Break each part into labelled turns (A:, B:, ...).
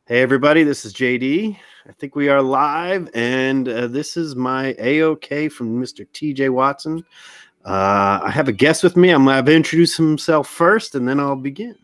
A: Hey everybody, this is JD. I think we are live, and this is my AOK from Mr. TJ Watson. I have a guest with me. I'm going to introduce himself first, and then I'll begin.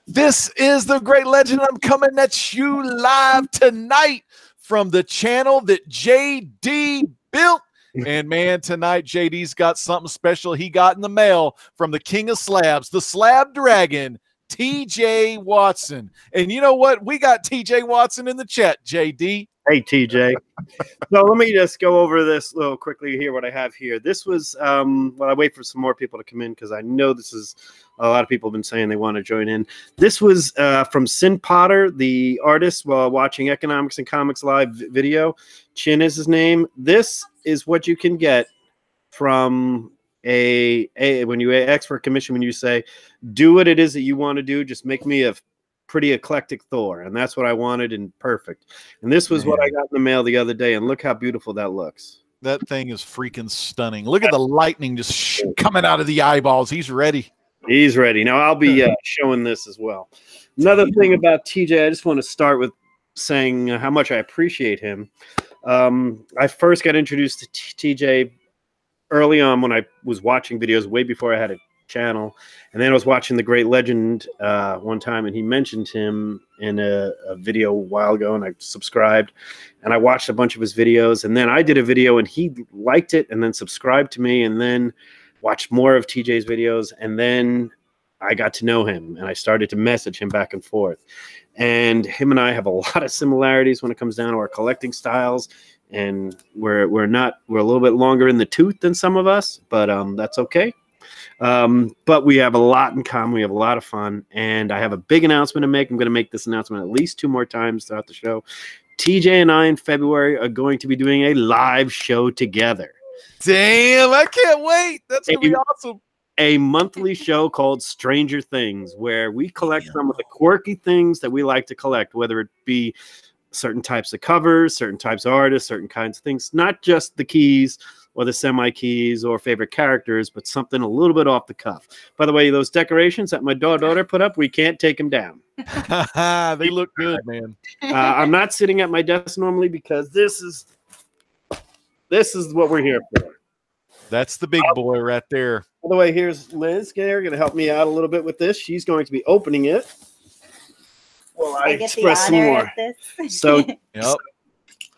B: This is the great legend. I'm coming at you live tonight from the channel that JD built. And man, tonight JD's got something special he got in the mail from the king of slabs, the slab dragon, TJ Watson. And you know what? We got TJ Watson in the chat, JD.
A: Hey, TJ. So let me just go over this a little quickly here, what I have here. This was, while I wait for some more people to come in, because I know this is, a lot of people have been saying they want to join in. This was from Sin Potter, the artist, while watching Economics and Comics Live video. Chin is his name. This is what you can get from when you ask for a commission, when you say, do what it is that you want to do, just make me a pretty eclectic Thor, and that's what I wanted, and perfect. And this was what I got in the mail the other day, and look how beautiful that looks.
B: That thing is freaking stunning. Look at the lightning just coming out of the eyeballs. He's ready.
A: He's ready. Now I'll be showing this as well. Another thing about TJ, I just want to start with saying how much I appreciate him. I first got introduced to TJ early on when I was watching videos way before I had a channel, and then I was watching The Great Legend one time, and he mentioned him in a video a while ago, and I subscribed, and I watched a bunch of his videos, and then I did a video, and he liked it, and then subscribed to me, and then watched more of TJ's videos, and then I got to know him, and I started to message him back and forth, and him and I have a lot of similarities when it comes down to our collecting styles, and we're a little bit longer in the tooth than some of us, but that's okay. But we have a lot in common. We have a lot of fun, and I have a big announcement to make. I'm going to make this announcement at least 2 more times throughout the show. TJ and I in February are going to be doing a live show together.
B: Damn, I can't wait. That's going to be awesome.
A: A monthly show called Stranger Things, where we collect some of the quirky things that we like to collect, whether it be certain types of covers, certain types of artists, certain kinds of things, not just the keys or the semi-keys or favorite characters, but something a little bit off the cuff. By the way, those decorations that my daughter put up, we can't take them down.
B: They look good, man.
A: I'm not sitting at my desk normally because this is what we're here for.
B: That's the big boy right there.
A: By the way, here's Liz here, going to help me out a little bit with this. She's going to be opening it. Well, I express some more. So,
B: yep.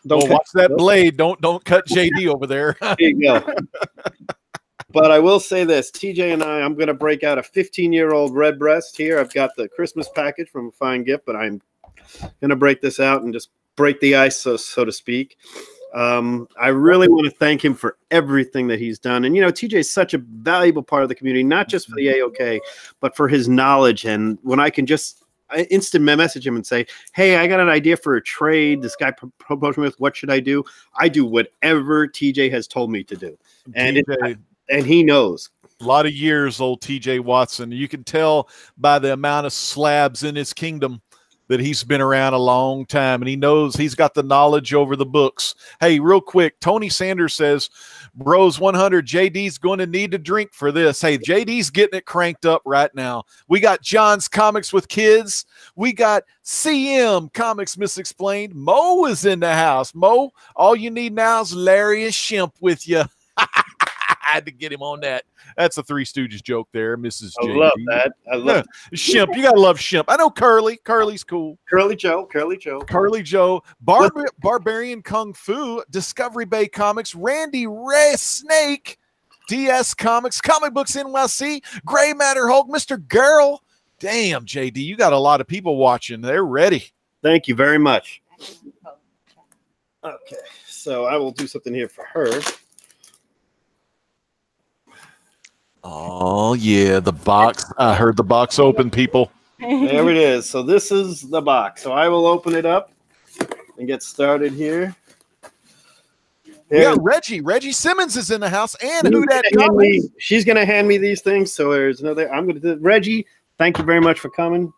B: Don't watch that blade. Don't cut JD over there.
A: There you go. But I will say this, TJ and I'm going to break out a 15-year-old red breast here. I've got the Christmas package from a fine gift, but I'm going to break this out and just break the ice, so to speak. I really want to thank him for everything that he's done. And, you know, TJ is such a valuable part of the community, not just for the AOK, but for his knowledge. And when I can just instant message him and say, hey, I got an idea for a trade. This guy proposed me with, what should I do? I do whatever TJ has told me to do. And and he knows.
B: A lot of years, old TJ Watson. You can tell by the amount of slabs in his kingdom that he's been around a long time, and he knows he's got the knowledge over the books. Hey, real quick, Tony Sanders says, Bros 100, JD's going to need to drink for this. Hey, JD's getting it cranked up right now. We got John's Comics with Kids. We got CM Comics Misexplained. Mo is in the house. Mo, all you need now is Larry and Shemp with you. I had to get him on that. That's a Three Stooges joke there, Mrs.
A: I
B: JD.
A: love that. I love
B: Shemp. You got to love Shemp. I know Curly. Curly's cool.
A: Curly Joe.
B: Barbarian Kung Fu, Discovery Bay Comics, Randy Ray Snake, DS Comics, Comic Books NYC, Gray Matter Hulk, Mr. Girl. Damn, JD, you got a lot of people watching. They're ready.
A: Thank you very much. Okay, so I will do something here for her.
B: Oh, yeah, the box. I heard the box open, people.
A: There it is. So this is the box. So I will open it up and get started here.
B: We got Reggie. Reggie Simmons is in the house. And who that Comics.
A: She's going to hand me these things. So there's another. I'm going to do Reggie. Thank you very much for coming.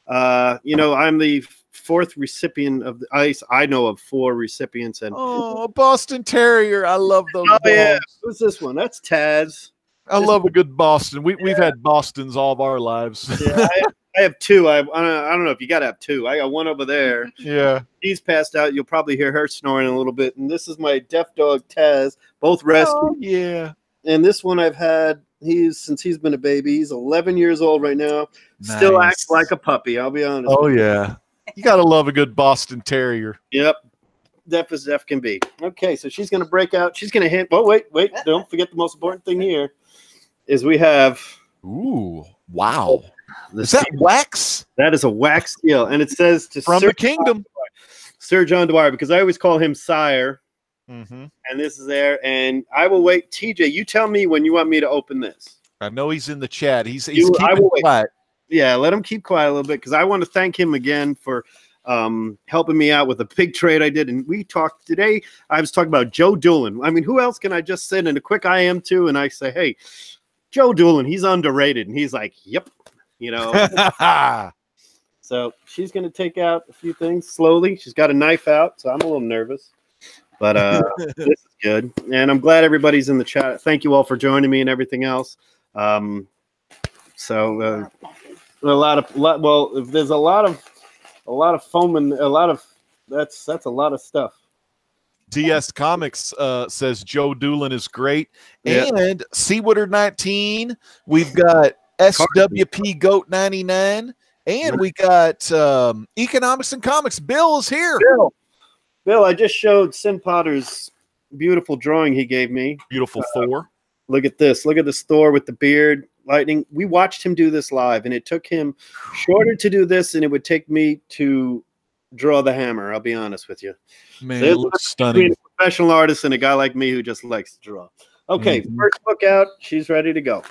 A: You know, I'm the 4th recipient of the ice. I know of 4 recipients. And
B: Boston Terrier. I love those.
A: Oh, yeah. Who's this one? That's Taz.
B: I love a good Boston. We've had Bostons all of our lives.
A: Yeah, I have two. I don't know if you got to have two. I got one over there.
B: Yeah.
A: She's passed out. You'll probably hear her snoring a little bit. And this is my deaf dog, Taz, both rescued.
B: Oh, yeah.
A: And this one I've had, since he's been a baby. He's 11 years old right now. Still acts like a puppy, I'll be honest.
B: Oh, yeah. You got to love a good Boston Terrier.
A: Yep. Deaf as deaf can be. Okay, so she's going to break out. She's going to hit. Oh, wait. Don't forget the most important thing here is we have.
B: Ooh, wow. Is that wax?
A: That is a wax seal. And it says to
B: from the kingdom.
A: Sir John Dwyer, because I always call him sire.
B: Mm-hmm.
A: And this is there. And I will wait. TJ, you tell me when you want me to open this.
B: I know he's in the chat. He's keeping quiet.
A: Yeah, let him keep quiet a little bit because I want to thank him again for helping me out with a big trade I did. And we talked today. I was talking about Joe Doolin. I mean, who else can I just send in a quick IM to? And I say, hey, Joe Doolin, he's underrated. And he's like, yep, you know. So she's going to take out a few things slowly. She's got a knife out, so I'm a little nervous. But this is good. And I'm glad everybody's in the chat. Thank you all for joining me and everything else. Well, there's a lot of foam and that's a lot of stuff.
B: DS Comics says Joe Doolin is great. And Seawater 19, we've got SWP Goat 99, and we got Economics and Comics. Bill is here.
A: Bill, I just showed Sin Potter's beautiful drawing he gave me.
B: Beautiful Thor.
A: Look at this. Look at this Thor with the beard, lightning. We watched him do this live, and it took him shorter to do this than it would take me to draw the hammer. I'll be honest with you.
B: Man, it looks stunning.
A: A professional artist and a guy like me who just likes to draw. Okay, first book out. She's ready to go.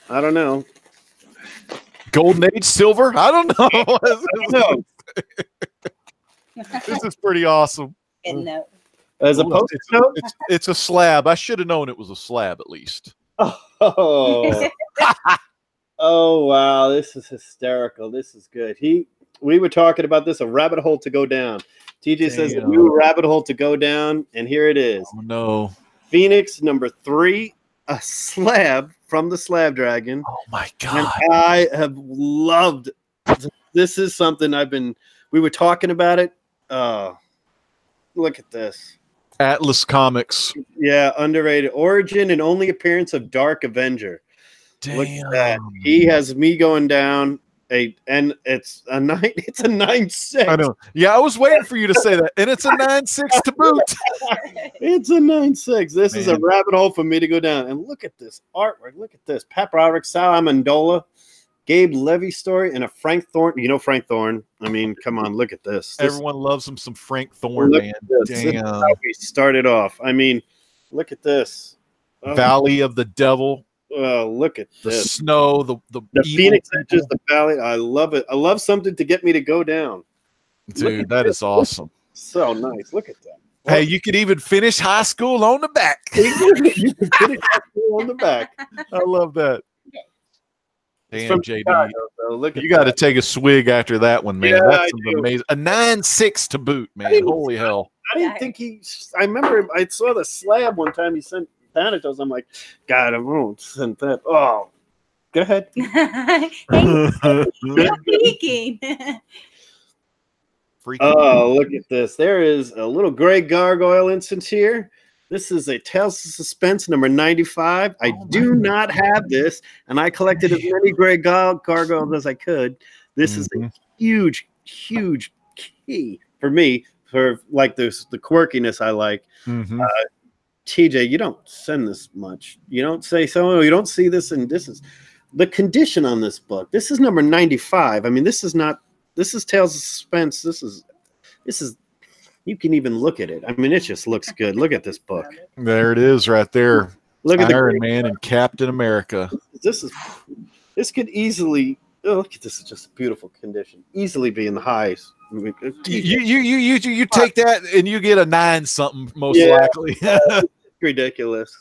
A: I don't know.
B: Golden Age Silver? I don't know.
A: I don't know.
B: This is pretty awesome.
A: As a post note?
B: It's a slab. I should have known it was a slab at least.
A: Oh. Oh, wow. This is hysterical. This is good. We were talking about this, a rabbit hole to go down. TJ says a new rabbit hole to go down, and here it is.
B: Oh, no. Phoenix
A: number 3, a slab from the Slab Dragon.
B: Oh, my God.
A: And I have loved this. Is something we were talking about it. Look at this.
B: Atlas Comics.
A: Yeah, underrated. Origin and only appearance of Dark Avenger.
B: Damn.
A: Look at that. He has me going down and it's a 9.6.
B: I know. Yeah, I was waiting for you to say that. And it's a 9.6 to boot.
A: It's a 9.6. This is a rabbit hole for me to go down. And look at this artwork. Look at this. Pat Broderick, Sal Amendola, Gabe Levy story, and a Frank Thorne. You know Frank Thorne. I mean, come on, look at this.
B: Everyone loves him some Frank Thorne, man. Damn.
A: This is how we started off. I mean, look at this.
B: Valley of the Devil.
A: Look at
B: the
A: this.
B: Snow, the
A: Phoenix Edges, the Valley. I love it. I love something to get me to go down.
B: Dude, that is awesome.
A: So nice. Look at that.
B: Hey, you could even finish high school on the back.
A: You can finish high school on the back.
B: I love that. Damn, JD.
A: Chicago, so look at
B: you got to take a swig after that one, man.
A: Yeah,
B: that's amazing. A 9.6 to boot, man. Holy hell.
A: I didn't think I remember I saw the slab one time he sent Thanatos. I'm like, God, I won't send that. Oh, go ahead. Oh, look at this. There is a little gray gargoyle instance here. This is a Tales of Suspense number 95. I do not have this, and I collected as many gray gargoyles as I could. This is a huge, huge key for me for like the quirkiness I like. TJ, you don't send this much. You don't say so. You don't see this, and this is the condition on this book. This is number 95. I mean, this is Tales of Suspense. This is you can even look at it. I mean, it just looks good. Look at this book.
B: There it is right there.
A: Look at
B: Iron Man and Captain America.
A: This could easily look at this. It's just a beautiful condition. Easily be in the highs.
B: You take that and you get a 9 something most likely.
A: Ridiculous.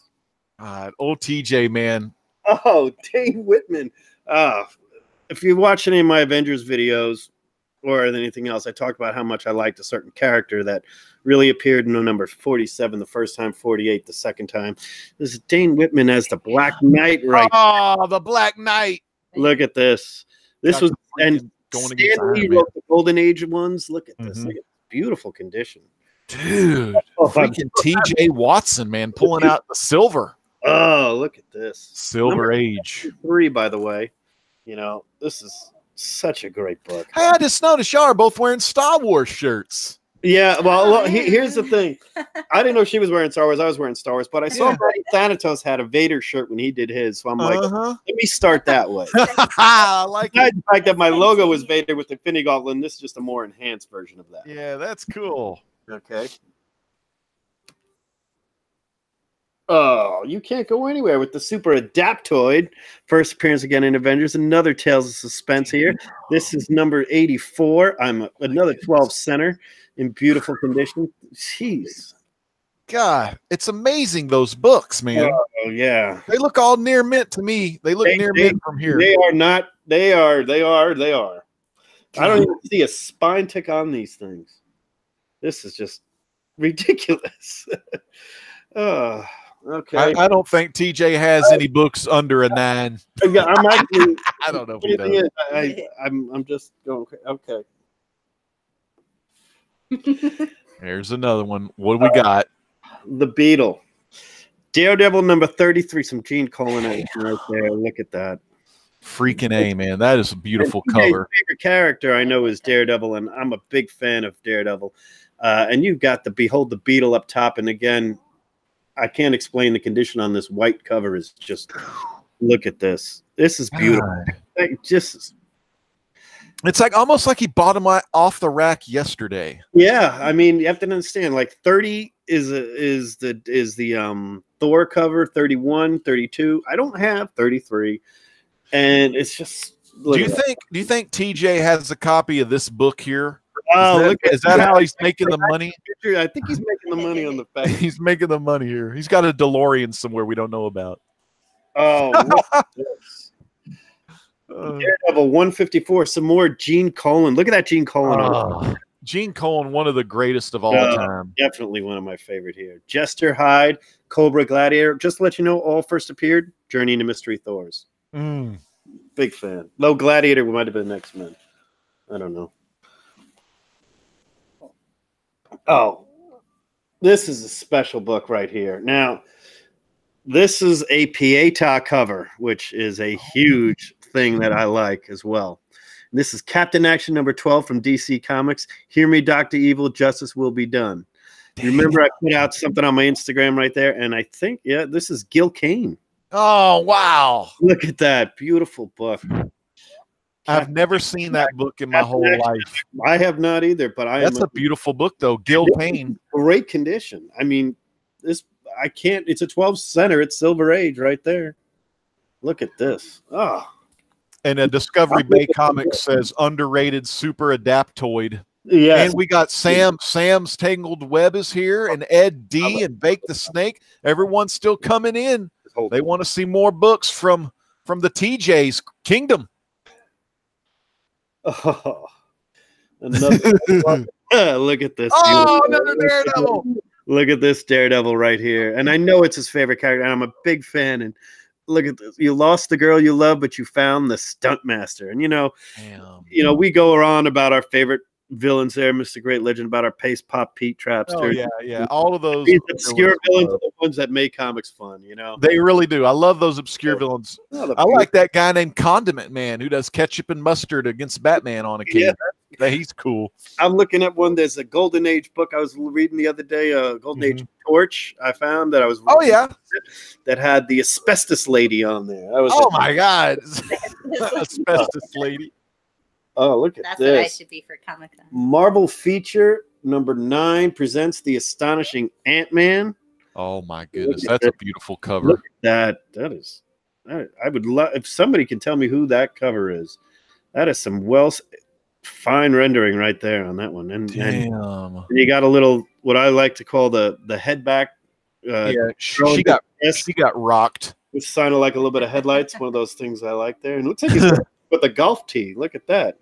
B: Old TJ, man.
A: Oh, Dane Whitman. If you watch any of my Avengers videos or anything else, I talked about how much I liked a certain character that really appeared in number 47 the first time, 48 the second time. This is Dane Whitman as the Black Knight, right?
B: Oh, the Black Knight.
A: Look at this. This was and
B: going
A: Stan
B: against
A: Lee
B: Iron Man.
A: wrote the Golden Age ones. Look at this. Look at beautiful condition.
B: Dude, freaking TJ Watson, man, pulling out the silver.
A: Oh, look at this.
B: Silver Age.
A: 3, by the way. You know, this is such a great book.
B: Hey, I just noticed y'all are both wearing Star Wars shirts.
A: Yeah, well, here's the thing. I didn't know she was wearing Star Wars. I was wearing Star Wars, but I saw Brady Thanatos had a Vader shirt when he did his. So I'm like, let me start that way.
B: I like it.
A: The fact that my logo was Vader with the Infinity Gauntlet, and this is just a more enhanced version of that.
B: Yeah, that's cool.
A: Okay. Oh, you can't go anywhere with the Super Adaptoid. First appearance again in Avengers. Another Tales of Suspense here. This is number 84. I'm another 12 center in beautiful condition. Jeez.
B: God, it's amazing, those books, man.
A: Oh, yeah.
B: They look all near mint to me. They look near mint from here.
A: They are not. They are.
B: God.
A: I don't even see a spine tick on these things. This is just ridiculous. Oh. Okay.
B: I don't think TJ has any books under a 9.
A: Yeah, I'm actually.
B: I don't know if he does.
A: I'm just going. Okay.
B: There's another one. What do we got?
A: The Beetle. Daredevil number 33. Some Gene Colan right there. Look at that.
B: Freaking A, man. That is a beautiful cover.
A: My favorite character I know is Daredevil, and I'm a big fan of Daredevil. And you've got the Behold the Beetle up top, and again, I can't explain the condition on this white cover. Is just look at this. This is beautiful.
B: It's like almost like he bought them off the rack yesterday.
A: Yeah, I mean, you have to understand. Like 30 is the Thor cover. 31, 32. I don't have 33, and it's just.
B: Do you think TJ has a copy of this book here?
A: Oh,
B: is that how he's making the money?
A: I think he's making the money on the fact.
B: He's making the money here. He's got a DeLorean somewhere we don't know about.
A: Oh, Daredevil 154. Some more Gene Colan. Look at that Gene Colan.
B: Gene Colan, one of the greatest of all time.
A: Definitely one of my favorite here. Jester Hyde, Cobra Gladiator. Just to let you know, all first appeared Journey into Mystery Thors. Big fan. Low Gladiator might have been X-Men. I don't know. Oh, this is a special book right here. Now, this is a Pieta cover, which is a huge thing that I like as well. This is Captain Action number 12 from DC Comics. Hear me, Dr. Evil, justice will be done. You remember I put out something on my Instagram right there, and I think, yeah, this is Gil Kane.
B: Oh, wow.
A: Look at that. Beautiful book.
B: I've never seen that book in my whole life.
A: I have not either, but
B: that's a beautiful book, though. Gil Kane.
A: Great condition. I mean, I can't. It's a 12 center. It's Silver Age right there. Look at this. Oh.
B: And a Discovery Bay Comics says underrated Super Adaptoid.
A: Yeah.
B: And we got Sam's Tangled Web is here, and Ed D and Bake the Snake. Everyone's still coming in. They want to see more books from the TJ's Kingdom.
A: Oh, look at this.
B: Oh, another Daredevil.
A: Look at this Daredevil right here. And I know it's his favorite character, and I'm a big fan. And look at this. You lost the girl you love, but you found the stunt master. And, we go on about our favorite villains there, Mr. Great Legend, about our Pace Pop Pete Traps.
B: Oh, yeah. All of those
A: obscure villains are the ones that make comics fun,
B: They really do. I love those obscure villains. I like that guy named Condiment Man who does ketchup and mustard against Batman on occasion. Yeah. He's cool.
A: I'm looking at one. There's a Golden Age book I was reading the other day, Golden Age Torch. I found that I was that had the asbestos lady on there.
B: My God. Asbestos lady.
A: Oh, look at
C: That's
A: this.
C: What I should be for Comic-Con.
A: Marvel feature number 9 presents the astonishing Ant-Man.
B: Oh my goodness, that's a beautiful cover.
A: Look at that. That is. I would love if somebody can tell me who that cover is. That is some fine rendering right there on that one. And you got a little what I like to call the head back.
B: She got rocked.
A: It's kind of like a little bit of headlights. One of those things I like there. And it looks like he's with a golf tee. Look at that.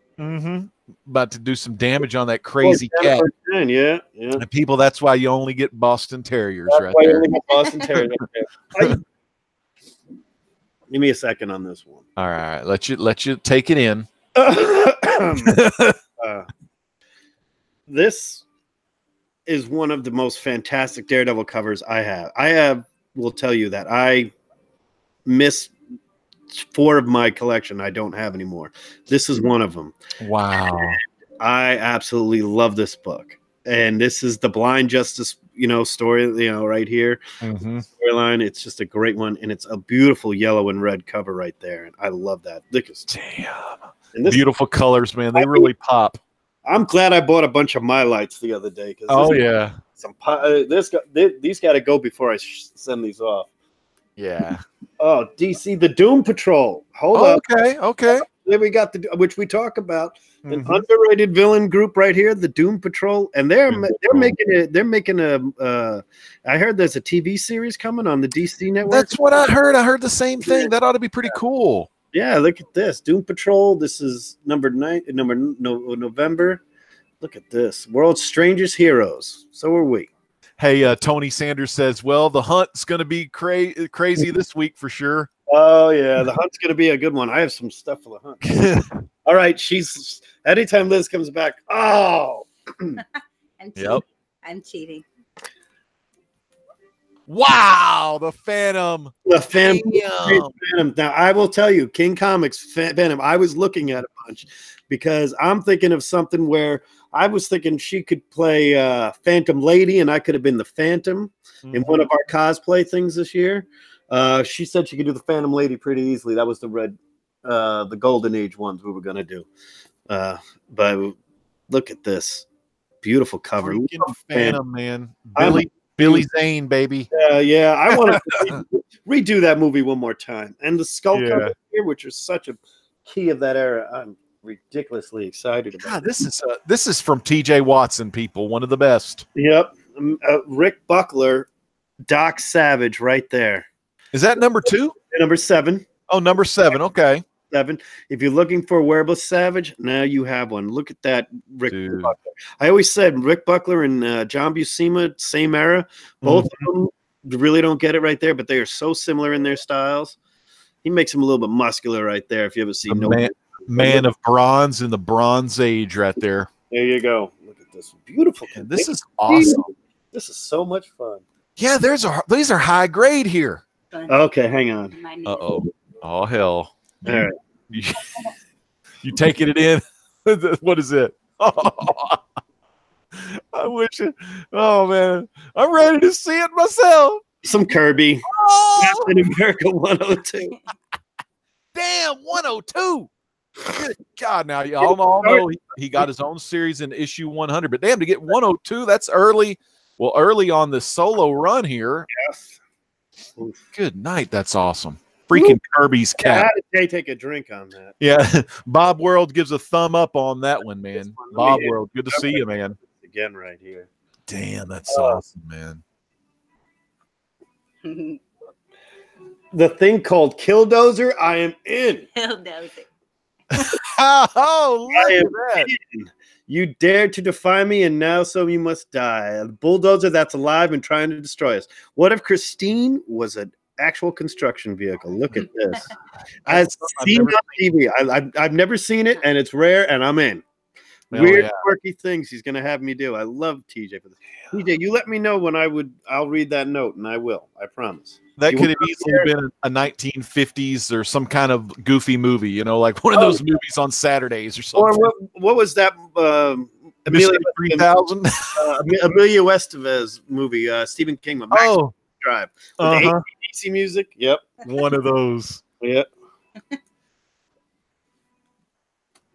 B: About to do some damage on that crazy cat.
A: Yeah.
B: And people, that's why you only get Boston Terriers
A: that's
B: right
A: why
B: there.
A: You only get Boston Terriers right there. Give me a second on this one.
B: All right, let you take it in.
A: This is one of the most fantastic Daredevil covers I have. Will tell you that I miss 4 of my collection I don't have anymore. This is one of them.
B: Wow.
A: I absolutely love this book. And this is the Blind Justice, story, right here. Storyline. It's just a great one. And it's a beautiful yellow and red cover right there. And I love that.
B: Damn. And beautiful colors, man. They really pop.
A: I'm glad I bought a bunch of My Lights the other day. These got to go before I send these off.
B: Yeah.
A: Oh, DC, the Doom Patrol. Hold up.
B: Okay.
A: Then we got which we talk about, an underrated villain group right here, the Doom Patrol, and they're making a. I heard there's a TV series coming on the DC network.
B: That's what I heard. I heard the same thing. That ought to be pretty cool.
A: Yeah, look at this, Doom Patrol. This is November. Look at this, World's Strangest Heroes. So are we.
B: Hey, Tony Sanders says, well, the hunt's going to be crazy this week for sure.
A: Oh, yeah. The hunt's going to be a good one. I have some stuff for the hunt. All right. Anytime Liz comes back. Oh.
C: I'm cheating.
B: Wow. The Phantom.
A: The Phantom. Now, I will tell you, King Comics Phantom, I was looking at a bunch because I'm thinking of something where I was thinking she could play Phantom Lady and I could have been the Phantom in one of our cosplay things this year. She said she could do the Phantom Lady pretty easily. That was the Golden Age ones we were going to do. But look at this. Beautiful cover.
B: Phantom, man. Billy Zane, baby.
A: Yeah. I want to redo that movie one more time. And the skull cover here, which is such a key of that era. I'm ridiculously excited about.
B: God, this is from T.J. Watson, people. One of the best.
A: Yep. Rick Buckler, Doc Savage right there.
B: Is that number 2?
A: Number 7.
B: Oh, number 7. Okay.
A: 7. If you're looking for a wearable Savage, now you have one. Look at that, Rick Buckler. I always said Rick Buckler and John Buscema, same era. Both of them really don't get it right there, but they are so similar in their styles. He makes him a little bit muscular right there. If you ever see
B: Man of Bronze in the Bronze Age right there.
A: There you go. Look at this. Beautiful.
B: And this is awesome.
A: This is so much fun.
B: Yeah, these are high grade here.
A: Okay, hang on.
B: Uh-oh. Oh, hell.
A: All right.
B: You taking it in? What is it? Oh, I wish it. Oh, man. I'm ready to see it myself.
A: Some Kirby.
B: Oh!
A: Captain America 102.
B: Damn, 102. Good God, now y'all all know he got his own series in issue 100, but damn, to get 102, that's early. Well, early on this solo run here.
A: Yes.
B: Good night. That's awesome. Freaking Kirby's cat.
A: How did they take a drink on that?
B: Yeah. Bob World gives a thumb up on that one, man. Bob World, good to see you, man.
A: Again, right here.
B: Damn, that's awesome, man.
A: The thing called Killdozer, I am in.
C: Killdozer.
B: Oh, look at that.
A: You dared to defy me, and now so you must die. A bulldozer that's alive and trying to destroy us. What if Christine was an actual construction vehicle? Look at this. I've seen it on TV. I've never seen it, and it's rare, and I'm in. Weird, quirky things he's going to have me do. I love TJ for this. TJ, you let me know when I'll read that note, and I will. I promise.
B: That could have easily been a 1950s or some kind of goofy movie, you know, like one of those movies on Saturdays or something.
A: Or what was that?
B: Amelia 3000?
A: Amelia Estevez movie, Stephen King. Drive. With the AC music. Yep.
B: One of those.
A: Yep.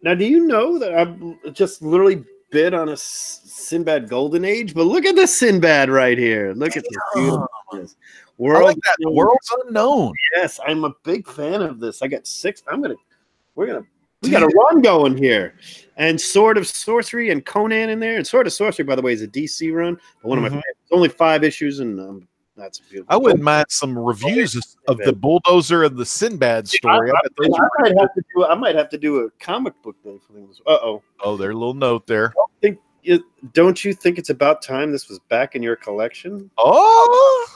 A: Now, do you know that I've just literally bid on a Sinbad Golden Age? But look at the Sinbad right here. Look at this.
B: World's Unknown.
A: Yes, I'm a big fan of this. I got 6. We got a run going here. And Sword of Sorcery and Conan in there. And Sword of Sorcery, by the way, is a DC run. But one of my favorites. Only 5 issues, and that's beautiful.
B: I wouldn't mind some reviews of the Bulldozer and the Sinbad story.
A: I might have to do a comic book day for them.
B: Oh, there's a little note there.
A: Don't you think it's about time this was back in your collection?
B: Oh,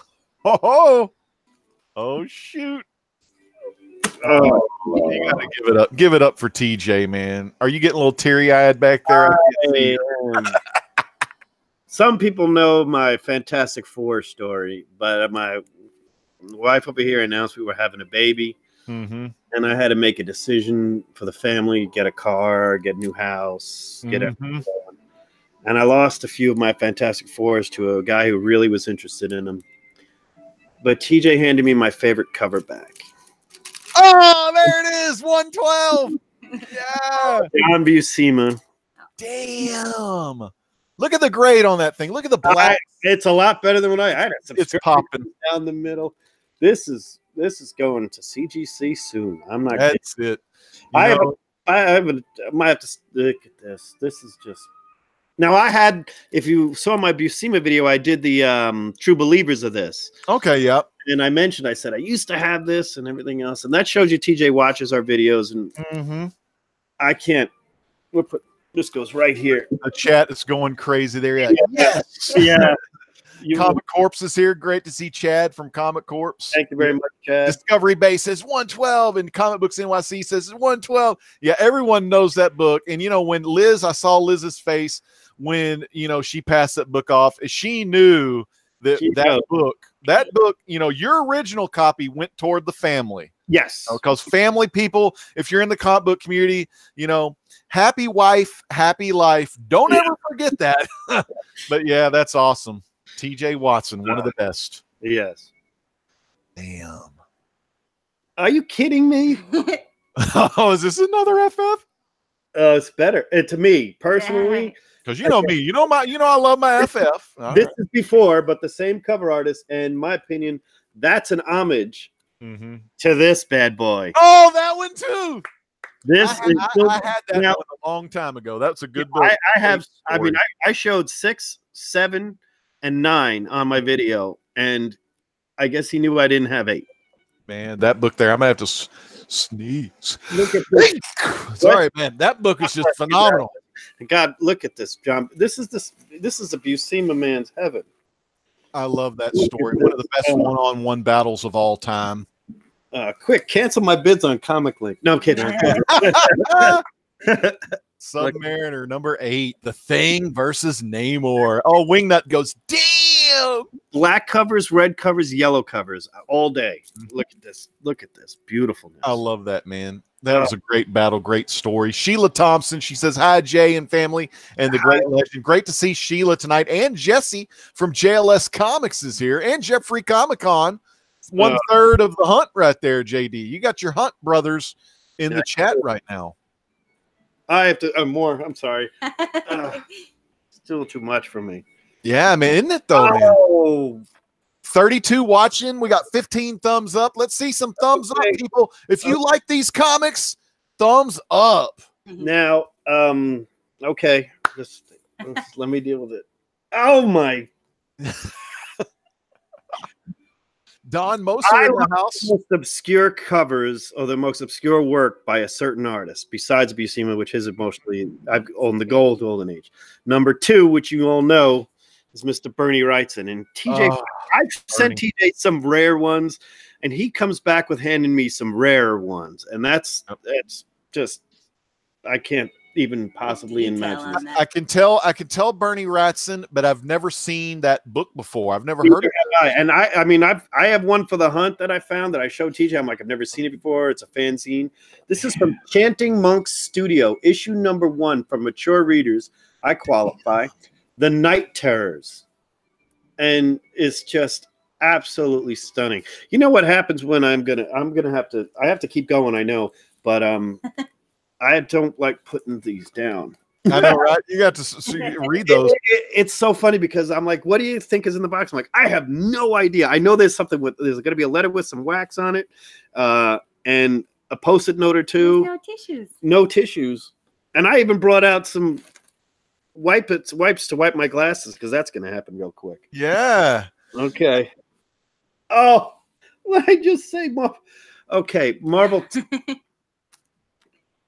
B: shoot.
A: Oh,
B: You gotta give it up. Give it up for TJ, man. Are you getting a little teary-eyed back there? I can't see you.
A: Some people know my Fantastic Four story, but my wife over here announced we were having a baby,
B: Mm-hmm.
A: and I had to make a decision for the family: get a car, get a new house, get
B: Mm-hmm.
A: and I lost a few of my Fantastic Fours to a guy who really was interested in them. But TJ handed me my favorite cover back.
B: Oh, there it is, 112. Yeah.
A: John Buscema.
B: Damn. Look at the grade on that thing. Look at the black.
A: It's a lot better than what I had.
B: It's popping
A: down the middle. This is going to CGC soon. I'm not.
B: That's kidding. It.
A: I might have to look at this. This is just. Now I had. If you saw my Buscema video, I did the True Believers of this.
B: Okay. Yep.
A: And I mentioned, I said I used to have this and everything else, and that shows you TJ watches our videos, and I can't. We'll put. This goes right here.
B: The chat is going crazy there. Yeah. Yes.
A: Yeah.
B: Comic Corpse is here. Great to see Chad from Comic Corpse.
A: Thank you very much, Chad.
B: Discovery Base says 112, and Comic Books NYC says 112. Yeah, everyone knows that book. And when Liz, I saw Liz's face when she passed that book off. She knew that book. Your original copy went toward the family.
A: Yes,
B: because family people. If you're in the comic book community, happy wife, happy life. Don't ever forget that. But yeah, that's awesome. TJ Watson, one of the best.
A: Yes.
B: Damn.
A: Are you kidding me?
B: Oh, is this another FF?
A: It's better to me personally.
B: Because you know me, I love my FF.
A: This is before, but the same cover artist, and in my opinion, that's an homage to this bad boy.
B: Oh, that one too.
A: I
B: had that one a long time ago. That's a good book.
A: I showed 6, 7, and 9 on my video, and I guess he knew I didn't have 8.
B: Man, that book there, I'm gonna have to sneeze.
A: Look at this.
B: Sorry, man. That book is just phenomenal.
A: God, look at this, John. This is a Buscema man's heaven.
B: I love that story. One of the best one-on-one battles of all time.
A: Quick, cancel my bids on Comic Link. No, I'm kidding.
B: Submariner number 8, The Thing versus Namor. Oh, Wingnut goes, damn.
A: Black covers, red covers, yellow covers all day. Look at this. Look at this. Beautifulness.
B: I love that, man. That was a great battle, great story. Sheila Thompson, she says, hi, Jay and family, and the great legend. Great to see Sheila tonight. And Jesse from JLS Comics is here, and Jeffrey Comic-Con. 1/3 of the hunt right there, JD. You got your Hunt brothers in the chat right now.
A: I have to more. I'm sorry. Still too much for me.
B: Yeah, man. Isn't it though, man? 32 watching. We got 15 thumbs up. Let's see some thumbs up, people. If you like these comics, thumbs up.
A: Now, okay. Just let me deal with it. Oh my.
B: Don Moser in the house.
A: The most obscure covers or the most obscure work by a certain artist, besides Buscema, which is mostly I've owned the golden age. Number 2, which you all know, is Mr. Bernie Wrightson. And TJ, I've sent TJ some rare ones, and he comes back with handing me some rare ones. And that's just I can't even possibly imagine.
B: I can tell Bernie Wrightson, but I've never seen that book before. I've never heard of it.
A: And I have one for the hunt that I found that I showed TJ. I'm like, I've never seen it before. It's a fanzine. This is from Chanting Monks Studio, issue number 1 for mature readers. I qualify. The Night Terrors. And it's just absolutely stunning. You know what happens when I have to keep going, I know, but I don't like putting these down.
B: I know, right? You got to read those.
A: It's so funny because I'm like, what do you think is in the box? I'm like, I have no idea. I know there's there's going to be a letter with some wax on it, and a Post-it note or 2.
C: There's no tissues.
A: No tissues. And I even brought out some wipes to wipe my glasses because that's going to happen real quick.
B: Yeah.
A: Okay. Oh, what did I just say? Okay, Marvel.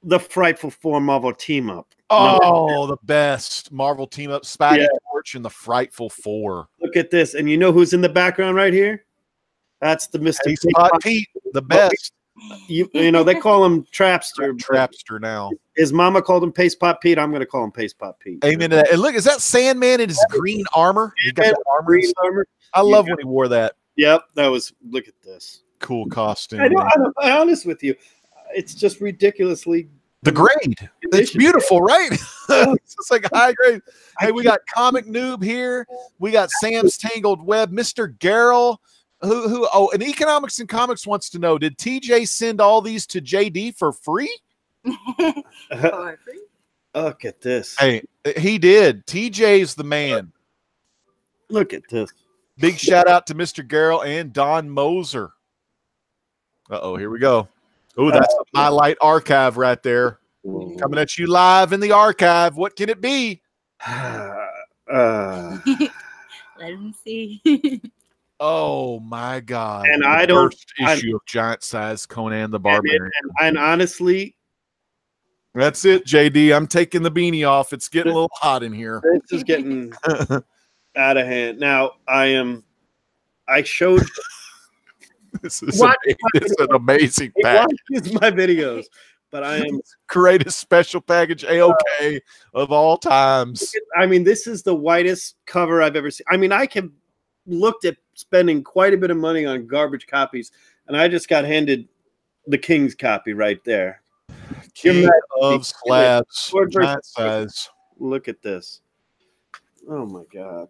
A: The Frightful Four Marvel team up.
B: Oh, the best Marvel team up. Spidey, Torch, and the Frightful Four.
A: Look at this. And you know who's in the background right here? That's the Mr.
B: Pete, the best.
A: You know, they call him Trapster.
B: Trapster now.
A: His mama called him Paste Pot Pete. I'm going to call him Paste Pot Pete.
B: Amen to that. And look, is that Sandman in his green armor? He got that armor.
A: Green armor.
B: I love when he wore that.
A: Yep, that was. Look at this
B: cool costume.
A: I'm honest with you, it's just ridiculously.
B: The grade. It's beautiful, right? It's just like high grade. Hey, we got Comic Noob here. We got Sam's Tangled Web. Mr. Garrell, oh, and Economics and Comics wants to know, did TJ send all these to JD for free?
A: For free? Look at this.
B: Hey, he did. TJ's the man.
A: Look at this.
B: Big shout out to Mr. Garrell and Don Moser. Uh-oh, here we go. Oh, that's a highlight archive right there. Coming at you live in the archive. What can it be?
C: Let him see.
B: Oh my God!
A: And
B: the first issue of Giant Size Conan the Barbarian.
A: And honestly,
B: that's it, JD. I'm taking the beanie off. It's getting a little hot in here.
A: This is getting out of hand. Now I showed.
B: This is an amazing package.
A: Watch my videos, but I am
B: greatest special package AOK of all times.
A: I mean, this is the whitest cover I've ever seen. I mean, I can looked at spending quite a bit of money on garbage copies, and I just got handed the King's copy right there.
B: King of Slabs, Giant Size.
A: Look at this. Oh my God.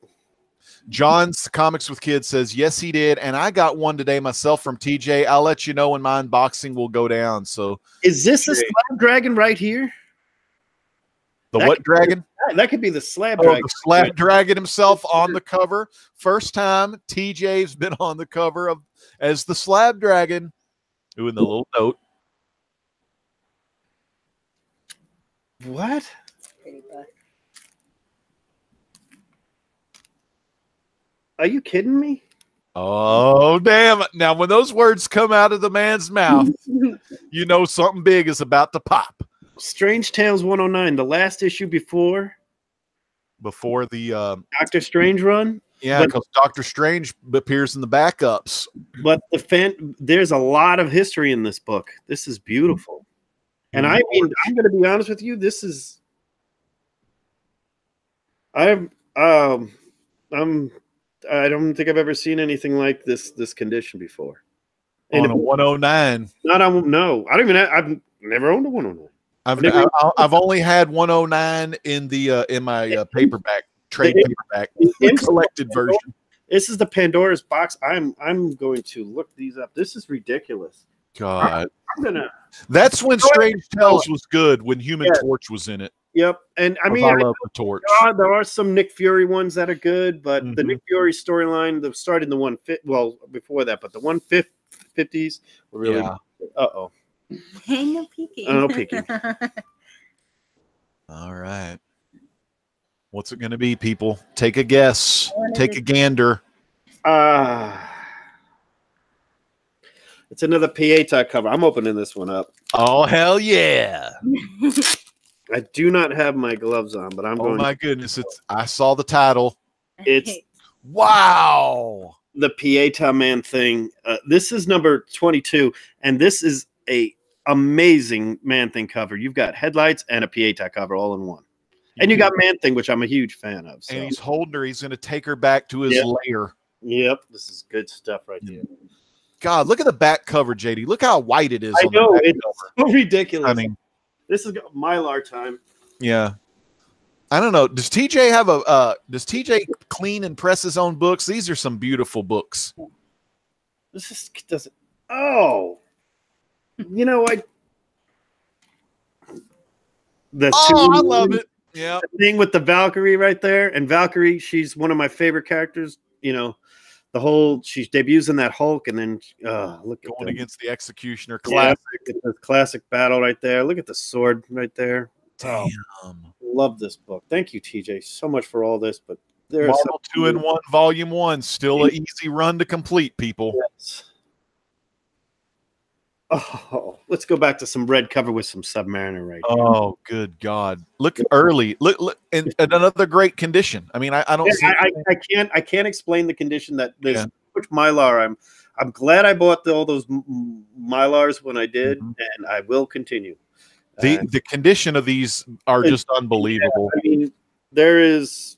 B: John's Comics with Kids says, yes, he did. And I got one today myself from TJ. I'll let you know when my unboxing will go down. So
A: is this a slab dragon right here?
B: The what dragon?
A: That could be the slab dragon.
B: The slab dragon himself on the cover. First time TJ's been on the cover of as the slab dragon. Doing the little note.
A: What? Are you kidding me?
B: Oh, damn it. Now, when those words come out of the man's mouth, you know something big is about to pop.
A: Strange Tales 109, the last issue before
B: the
A: Doctor Strange run.
B: Yeah, because Doctor Strange appears in the backups.
A: But there's a lot of history in this book. This is beautiful. And I mean, I'm going to be honest with you. This is, I don't think I've ever seen anything like this condition before.
B: On a 109.
A: No, I don't even. I've never owned a 109.
B: I've only had 109 in my paperback paperback collected version.
A: This is the Pandora's box. I'm going to look these up. This is ridiculous.
B: God,
A: I'm gonna.
B: That's when Strange Tales was good. When Human Torch was in it.
A: Yep, and I mean,
B: I love the Torch.
A: There are some Nick Fury ones that are good, but the Nick Fury storyline, that started in the before that, but the 150s were really.
C: No peeking.
A: No peeking.
B: All right. What's it going to be, people? Take a guess. Take a gander.
A: It's another Pieta cover. I'm opening this one up.
B: Oh, hell yeah.
A: I do not have my gloves on, but I'm going.
B: Oh, my goodness. I saw the title.
A: It's
B: wow.
A: The Pieta Man thing. This is number 22, and this is a amazing Man Thing cover. You've got headlights and a Pieta cover all in one. And you got Man Thing, which I'm a huge fan of. So.
B: And he's holding her. He's going to take her back to his lair.
A: Yep. This is good stuff right there.
B: God, look at the back cover, JD. Look how white it is.
A: I know. It's so ridiculous.
B: I mean,
A: this is Mylar time.
B: Yeah. I don't know. Does TJ have does TJ clean and press his own books? These are some beautiful books.
A: This is doesn't. Oh, you know what?
B: I love it. Yeah.
A: The thing with the Valkyrie right there, and Valkyrie, she's one of my favorite characters. You know, she debuts in that Hulk, and then look at
B: going against the Executioner. Classic.
A: Yeah, the classic battle right there. Look at the sword right there.
B: Damn.
A: Love this book. Thank you, TJ, so much for all this. But there's
B: Marvel 2-in-1 Volume 1, still an easy run to complete, people.
A: Yes. Oh, let's go back to some red cover with some Submariner right here.
B: Oh, good God! Look early. Look, in another great condition. I mean, I don't.
A: I can't explain the condition that this which Mylar I'm glad I bought all those Mylars when I did, and I will continue.
B: The condition of these are just unbelievable.
A: Yeah, I mean, there is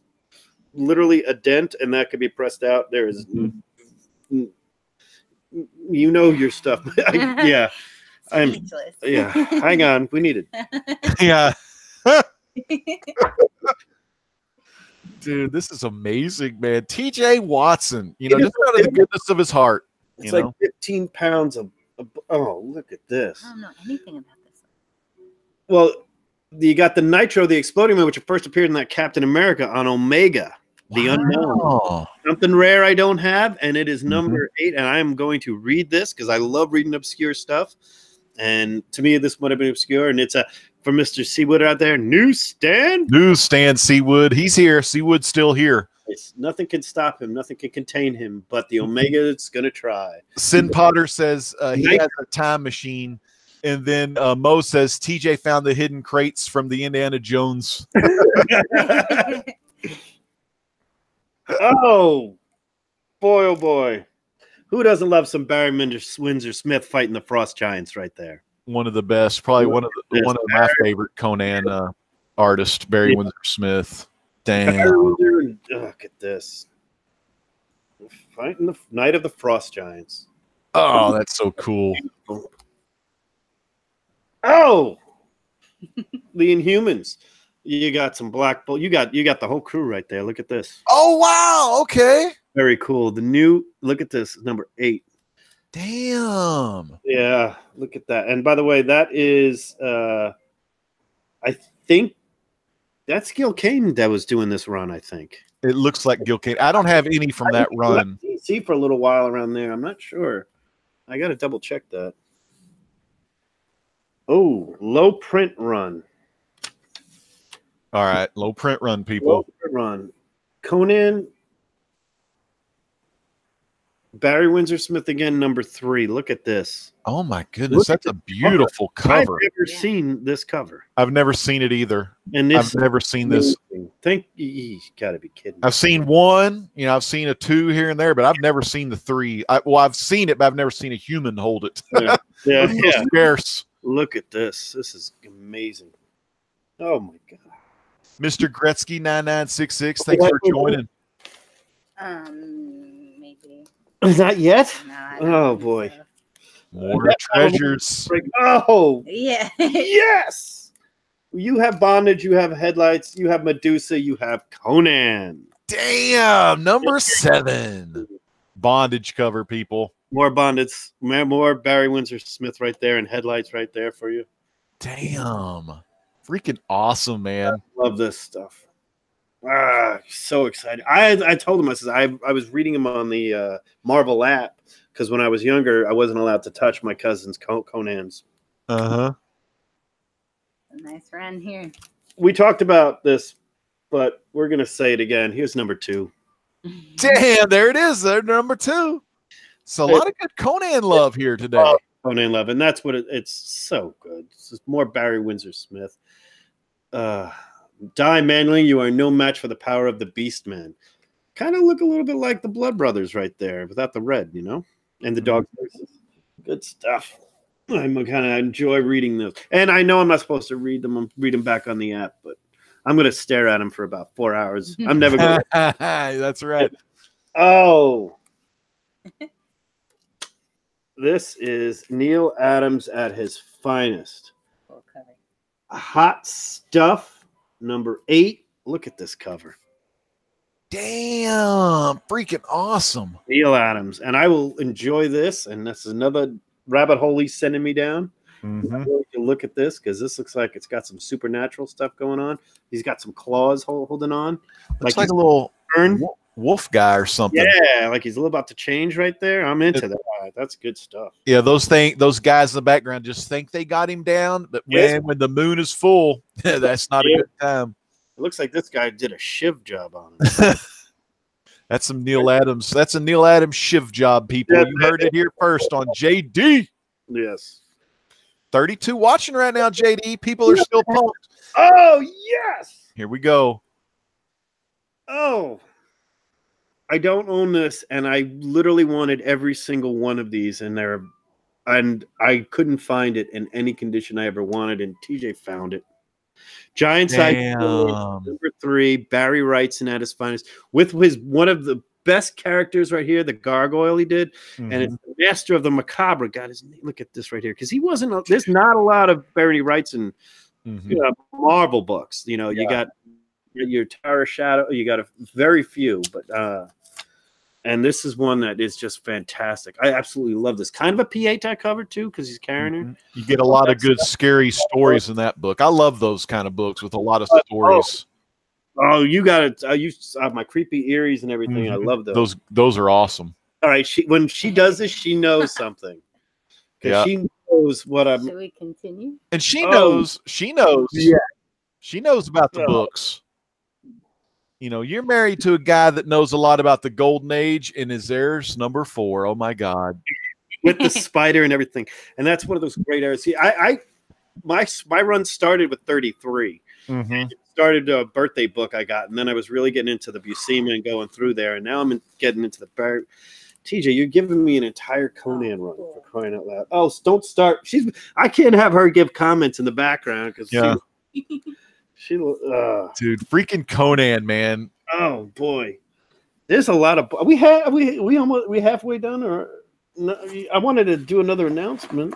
A: literally a dent, and that could be pressed out. There is, you know, your stuff. Yeah,
C: Speechless.
A: yeah. Hang on, we need it.
B: Yeah. Dude, this is amazing, man. TJ Watson, you know, just out of the goodness of his heart.
A: It's like 15 pounds of, oh, look at this.
C: I don't know anything about this.
A: Well, you got the Nitro, the exploding man, which first appeared in that Captain America on Omega, the unknown. Something rare I don't have, and it is number 8, and I am going to read this because I love reading obscure stuff. And to me, this might have been obscure, and it's for Mr. Seawood out there. Newsstand
B: Seawood. He's here. Seawood's still here.
A: Nothing can stop him. Nothing can contain him. But the Omega is going to try.
B: Sin Potter says he has a time machine. And then Mo says TJ found the hidden crates from the Indiana Jones.
A: Oh, boy, oh, boy. Who doesn't love some Barry Windsor Smith fighting the Frost Giants right there?
B: One of the best, probably one of my favorite Conan artists, Barry Windsor Smith. Damn.
A: Look at this. Fighting the Night of the Frost Giants.
B: Oh, that's so cool.
A: Oh, the Inhumans. You got some Black Bolt. You got the whole crew right there. Look at this.
B: Oh, wow. Okay.
A: Very cool. The new, look at this, number 8.
B: Damn.
A: Yeah, look at that. And by the way, that is, I think that's Gil Kane that was doing this run, I think.
B: It looks like Gil Kane. I don't have any from that run.
A: DC for a little while around there. I'm not sure. I got to double check that. Oh, low print run.
B: All right, low print run, people.
A: Low print run. Conan. Barry Windsor Smith again, number 3. Look at this.
B: Oh my goodness, that's a beautiful cover.
A: I've never seen this cover.
B: I've never seen it either.
A: And
B: I've never seen this.
A: You gotta be kidding.
B: I've seen one, you know, I've seen a 2 here and there, but I've never seen the 3. I've seen it, but I've never seen a human hold it.
A: Yeah,
B: so scarce.
A: Look at this. This is amazing. Oh my god.
B: Mr. Gretzky 9966, thanks for joining.
C: Maybe.
A: Not yet?
C: No,
A: oh boy.
C: So.
B: More treasures.
A: Oh
C: yeah.
A: Yes. You have Bondage, you have Headlights, you have Medusa, you have Conan.
B: Damn, number 7. Bondage cover, people.
A: More Bondage, more Barry Windsor Smith right there, and Headlights right there for you.
B: Damn. Freaking awesome, man.
A: I love this stuff. So excited. I told him, I said, I was reading him on the Marvel app because when I was younger, I wasn't allowed to touch my cousin's Conan's.
B: Uh-huh.
C: A nice run here.
A: We talked about this, but we're going to say it again. Here's number 2.
B: Damn, there it is. There, number 2. So a lot of good Conan love here today.
A: Conan love, and that's what it's so good. This is more Barry Windsor Smith. Die Manling, you are no match for the power of the Beast Man. Kind of look a little bit like the Blood Brothers right there, without the red, you know, and the dog faces. Good stuff. I'm kind of enjoy reading those, and I know I'm not supposed to read them. I'm reading back on the app, but I'm going to stare at them for about 4 hours. I'm never going to.
B: That's right.
A: Oh. This is Neil Adams at his finest. Hot Stuff, number 8. Look at this cover.
B: Damn, freaking awesome.
A: Neil Adams. And I will enjoy this. And this is another rabbit hole he's sending me down. Look at this because this looks like it's got some supernatural stuff going on. He's got some claws holding on.
B: Looks like a little wolf guy or something.
A: Yeah, like he's a little about to change right there. I'm into that. That's good stuff.
B: Yeah, those guys in the background just think they got him down, but when the moon is full, that's not a good time.
A: It looks like this guy did a shiv job on him.
B: That's some Neil Adams. That's a Neil Adams shiv job, people. You heard it here first on JD.
A: Yes.
B: 32 watching right now, JD. People are still pumped.
A: Oh, yes.
B: Here we go.
A: Oh. I don't own this, and I literally wanted every single one of these, and I couldn't find it in any condition I ever wanted, and TJ found it. Giant size number 3, Barry Wrightson at his finest, with one of the best characters right here, the gargoyle he did, and it's the Master of the Macabre. God, his name. Look at this right here, because he wasn't. There's not a lot of Barry Wrightson Marvel books. You know, you got your Tower of Shadow. You got a very few, but and this is one that is just fantastic. I absolutely love this. Kind of a PA type cover too, because he's carrying her.
B: You get a lot of good scary stories in that book. I love those kind of books with a lot of stories.
A: Oh, you got it. You have my creepy Eries and everything. I love those.
B: Those are awesome.
A: All right, when she does this, she knows something. Because she knows what I'm.
C: Should we continue?
B: And she knows. She knows.
A: Yeah.
B: She knows about the books. You know, you're married to a guy that knows a lot about the Golden Age, and is there's number 4. Oh my God,
A: with the spider and everything, and that's one of those great eras. See, my run started with 33. It started a birthday book I got, and then I was really getting into the Buscema and going through there, and now I'm getting into the Barry. TJ, you're giving me an entire Conan run for crying out loud. Oh, don't start. I can't have her give comments in the background because
B: dude, freaking Conan, man.
A: Oh boy, there's a lot of we halfway done, or no, I wanted to do another announcement.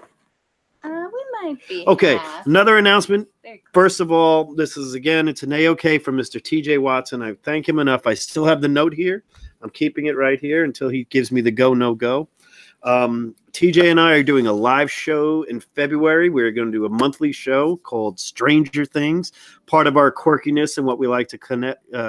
C: We might be.
A: Okay, another announcement.
C: Cool.
A: First of all, it's an AOK from Mr. TJ Watson. I thank him enough. I still have the note here. I'm keeping it right here until he gives me the go, no go. TJ and I are doing a live show in February. We're going to do a monthly show called Stranger Things, part of our quirkiness and what we like to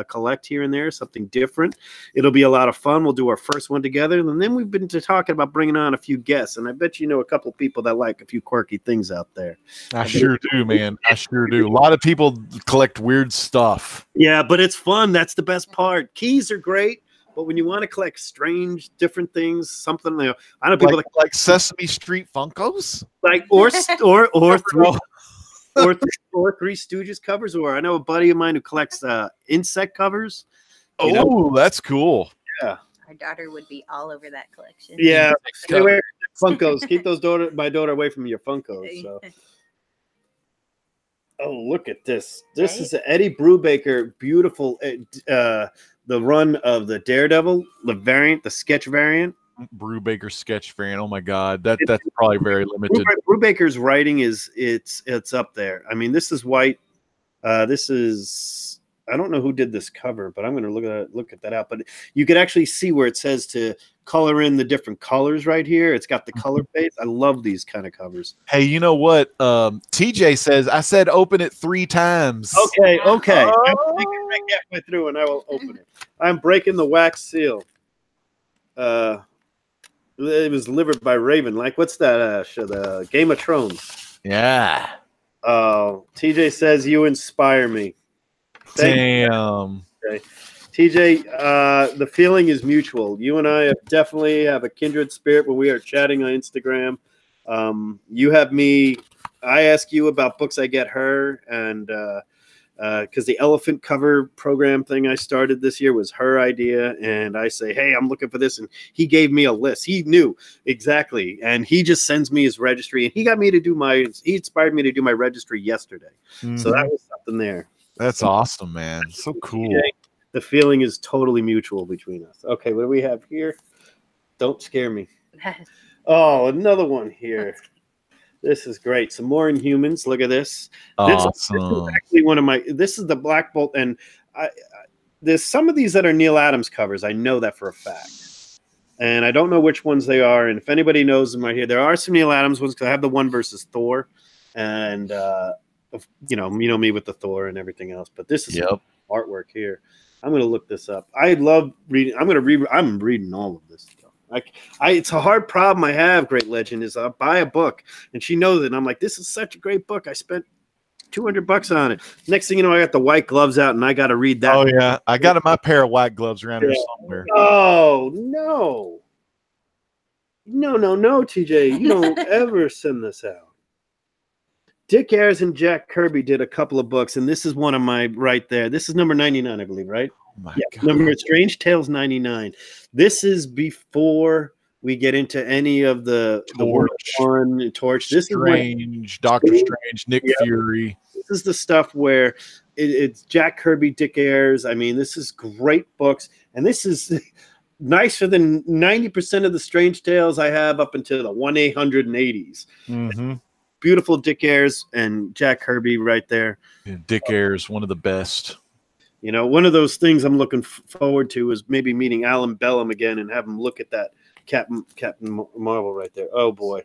A: collect here and there, something different. It'll be a lot of fun. We'll do our first one together, and then we've been talking about bringing on a few guests, and I bet you know a couple of people that like a few quirky things out there.
B: I sure do, man. I sure do. A lot of people collect weird stuff.
A: Yeah, but it's fun. That's the best part. Keys are great. But when you want to collect strange, different things, something I know people
B: like Sesame Street Funkos,
A: like or Three Stooges covers, or I know a buddy of mine who collects insect covers.
B: Oh, that's cool.
A: Yeah,
C: our daughter would be all over that collection.
A: Yeah, stay away from Funkos. Keep my daughter away from your Funkos. So. Oh, look at this! This is Eddie Brubaker, beautiful. The run of the Daredevil, the sketch variant.
B: Brubaker sketch variant. Oh my God, that's probably very limited.
A: Brubaker's writing it's up there. I mean, this is white. This is I don't know who did this cover, but I'm going to look at that out. But you could actually see where it says to color in the different colors right here. It's got the color base. I love these kind of covers.
B: Hey, you know what? TJ says I said open it 3 times.
A: Okay. I'm halfway through, and I will open it. I'm breaking the wax seal. It was delivered by Raven. Like, what's that show? The Game of Thrones.
B: Yeah.
A: TJ says you inspire me.
B: Damn.
A: Okay. TJ, the feeling is mutual. You and I definitely have a kindred spirit when we are chatting on Instagram. You have me. I ask you about books I get her, and because the elephant cover program thing I started this year was her idea, and I say, hey, I'm looking for this, and he gave me a list. He knew exactly, and he just sends me his registry, and he inspired me to do my registry yesterday. So that was something there.
B: That's awesome, man. So cool.
A: The feeling is totally mutual between us. Okay, what do we have here? Don't scare me. Oh, another one here. This is great. Some more Inhumans. Look at this.
B: Awesome.
A: This is actually this is the Black Bolt, and there's some of these that are Neil Adams covers. I know that for a fact. And I don't know which ones they are. And if anybody knows them right here, there are some Neil Adams ones, because I have the one versus Thor. And you know me with the Thor and everything else, but this is artwork here. I'm going to look this up. I love reading. I'm reading all of this stuff. It's a hard problem I have, Great Legend, is I buy a book and she knows it. And I'm like, this is such a great book. I spent $200 on it. Next thing you know, I got the white gloves out and I got to read that.
B: Oh yeah. I got my pair of white gloves around here somewhere.
A: Oh no, TJ, you don't ever send this out. Dick Ayers and Jack Kirby did a couple of books, and this is one of my right there. This is number 99, I believe, right?
B: My
A: Yeah,
B: God.
A: number Strange Tales 99. This is before we get into any of the
B: Torch.
A: one Torch. This is when
B: Strange, Doctor Strange, Nick
A: Yep.
B: Fury.
A: this is the stuff where it's Jack Kirby, Dick Ayers. I mean, this is great books, and this is nicer than 90% of the Strange Tales I have up until the 1-880s.
B: Mm-hmm.
A: Beautiful Dick Ayers and Jack Kirby right there.
B: Yeah, Dick Ayers, one of the best.
A: You know, one of those things I'm looking forward to is maybe meeting Alan Bellum again and have him look at that Captain Marvel right there. Oh boy.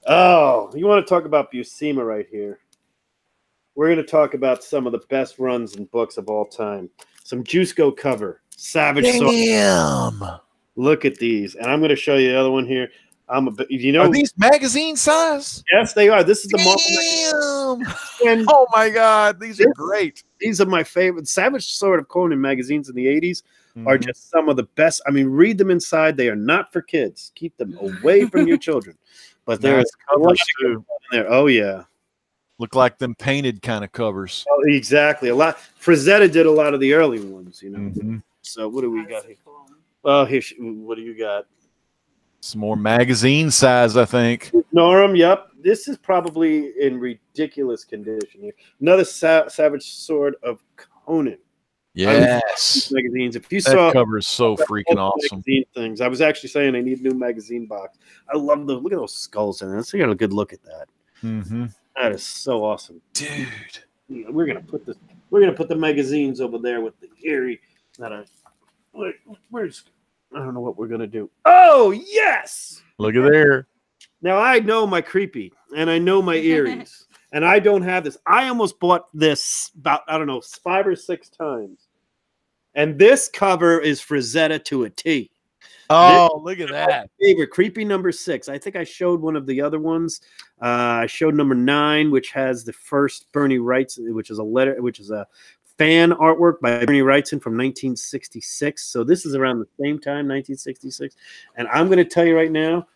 A: Oh, you want to talk about Buscema right here? We're going to talk about some of the best runs and books of all time. Some Jusco cover, Savage Sword.
B: Damn.
A: Look at these, and I'm going to show you the other one here.
B: Are these magazine size?
A: Yes, they are. This is the Marvel.
B: Damn. Oh my God, these are great.
A: These are my favorite. Savage Sword of Conan magazines in the 80s are just some of the best. I mean, read them inside. They are not for kids. Keep them away from your children. But there's
B: covers too.
A: There. Oh yeah.
B: Look like them painted kind of covers.
A: Oh, exactly. A lot. Frazetta did a lot of the early ones, you know. So what do we got here? Oh, here. What do you got?
B: Some more magazine size, I think.
A: Norum. Yep. This is probably in ridiculous condition here. Another Savage Sword of Conan.
B: Yes.
A: Magazines. If you
B: that
A: saw
B: cover is so freaking awesome.
A: Things. I was actually saying I need a new magazine box. I love look at those skulls in it. Let's get a good look at that. That is so awesome,
B: dude.
A: We're gonna put this. We're gonna put the magazines over there with the Erie. Where's? I don't know what we're gonna do. Oh yes!
B: Look at there.
A: Now I know my creepy and I know my Eries, and I don't have this. I almost bought this about 5 or 6 times, and this cover is Frazetta to a T.
B: Oh, look at that.
A: Favorite creepy number 6. I think I showed one of the other ones. I showed number 9, which has the first Bernie Wrightson, which is a fan artwork by Bernie Wrightson from 1966. So this is around the same time, 1966. And I'm going to tell you right now,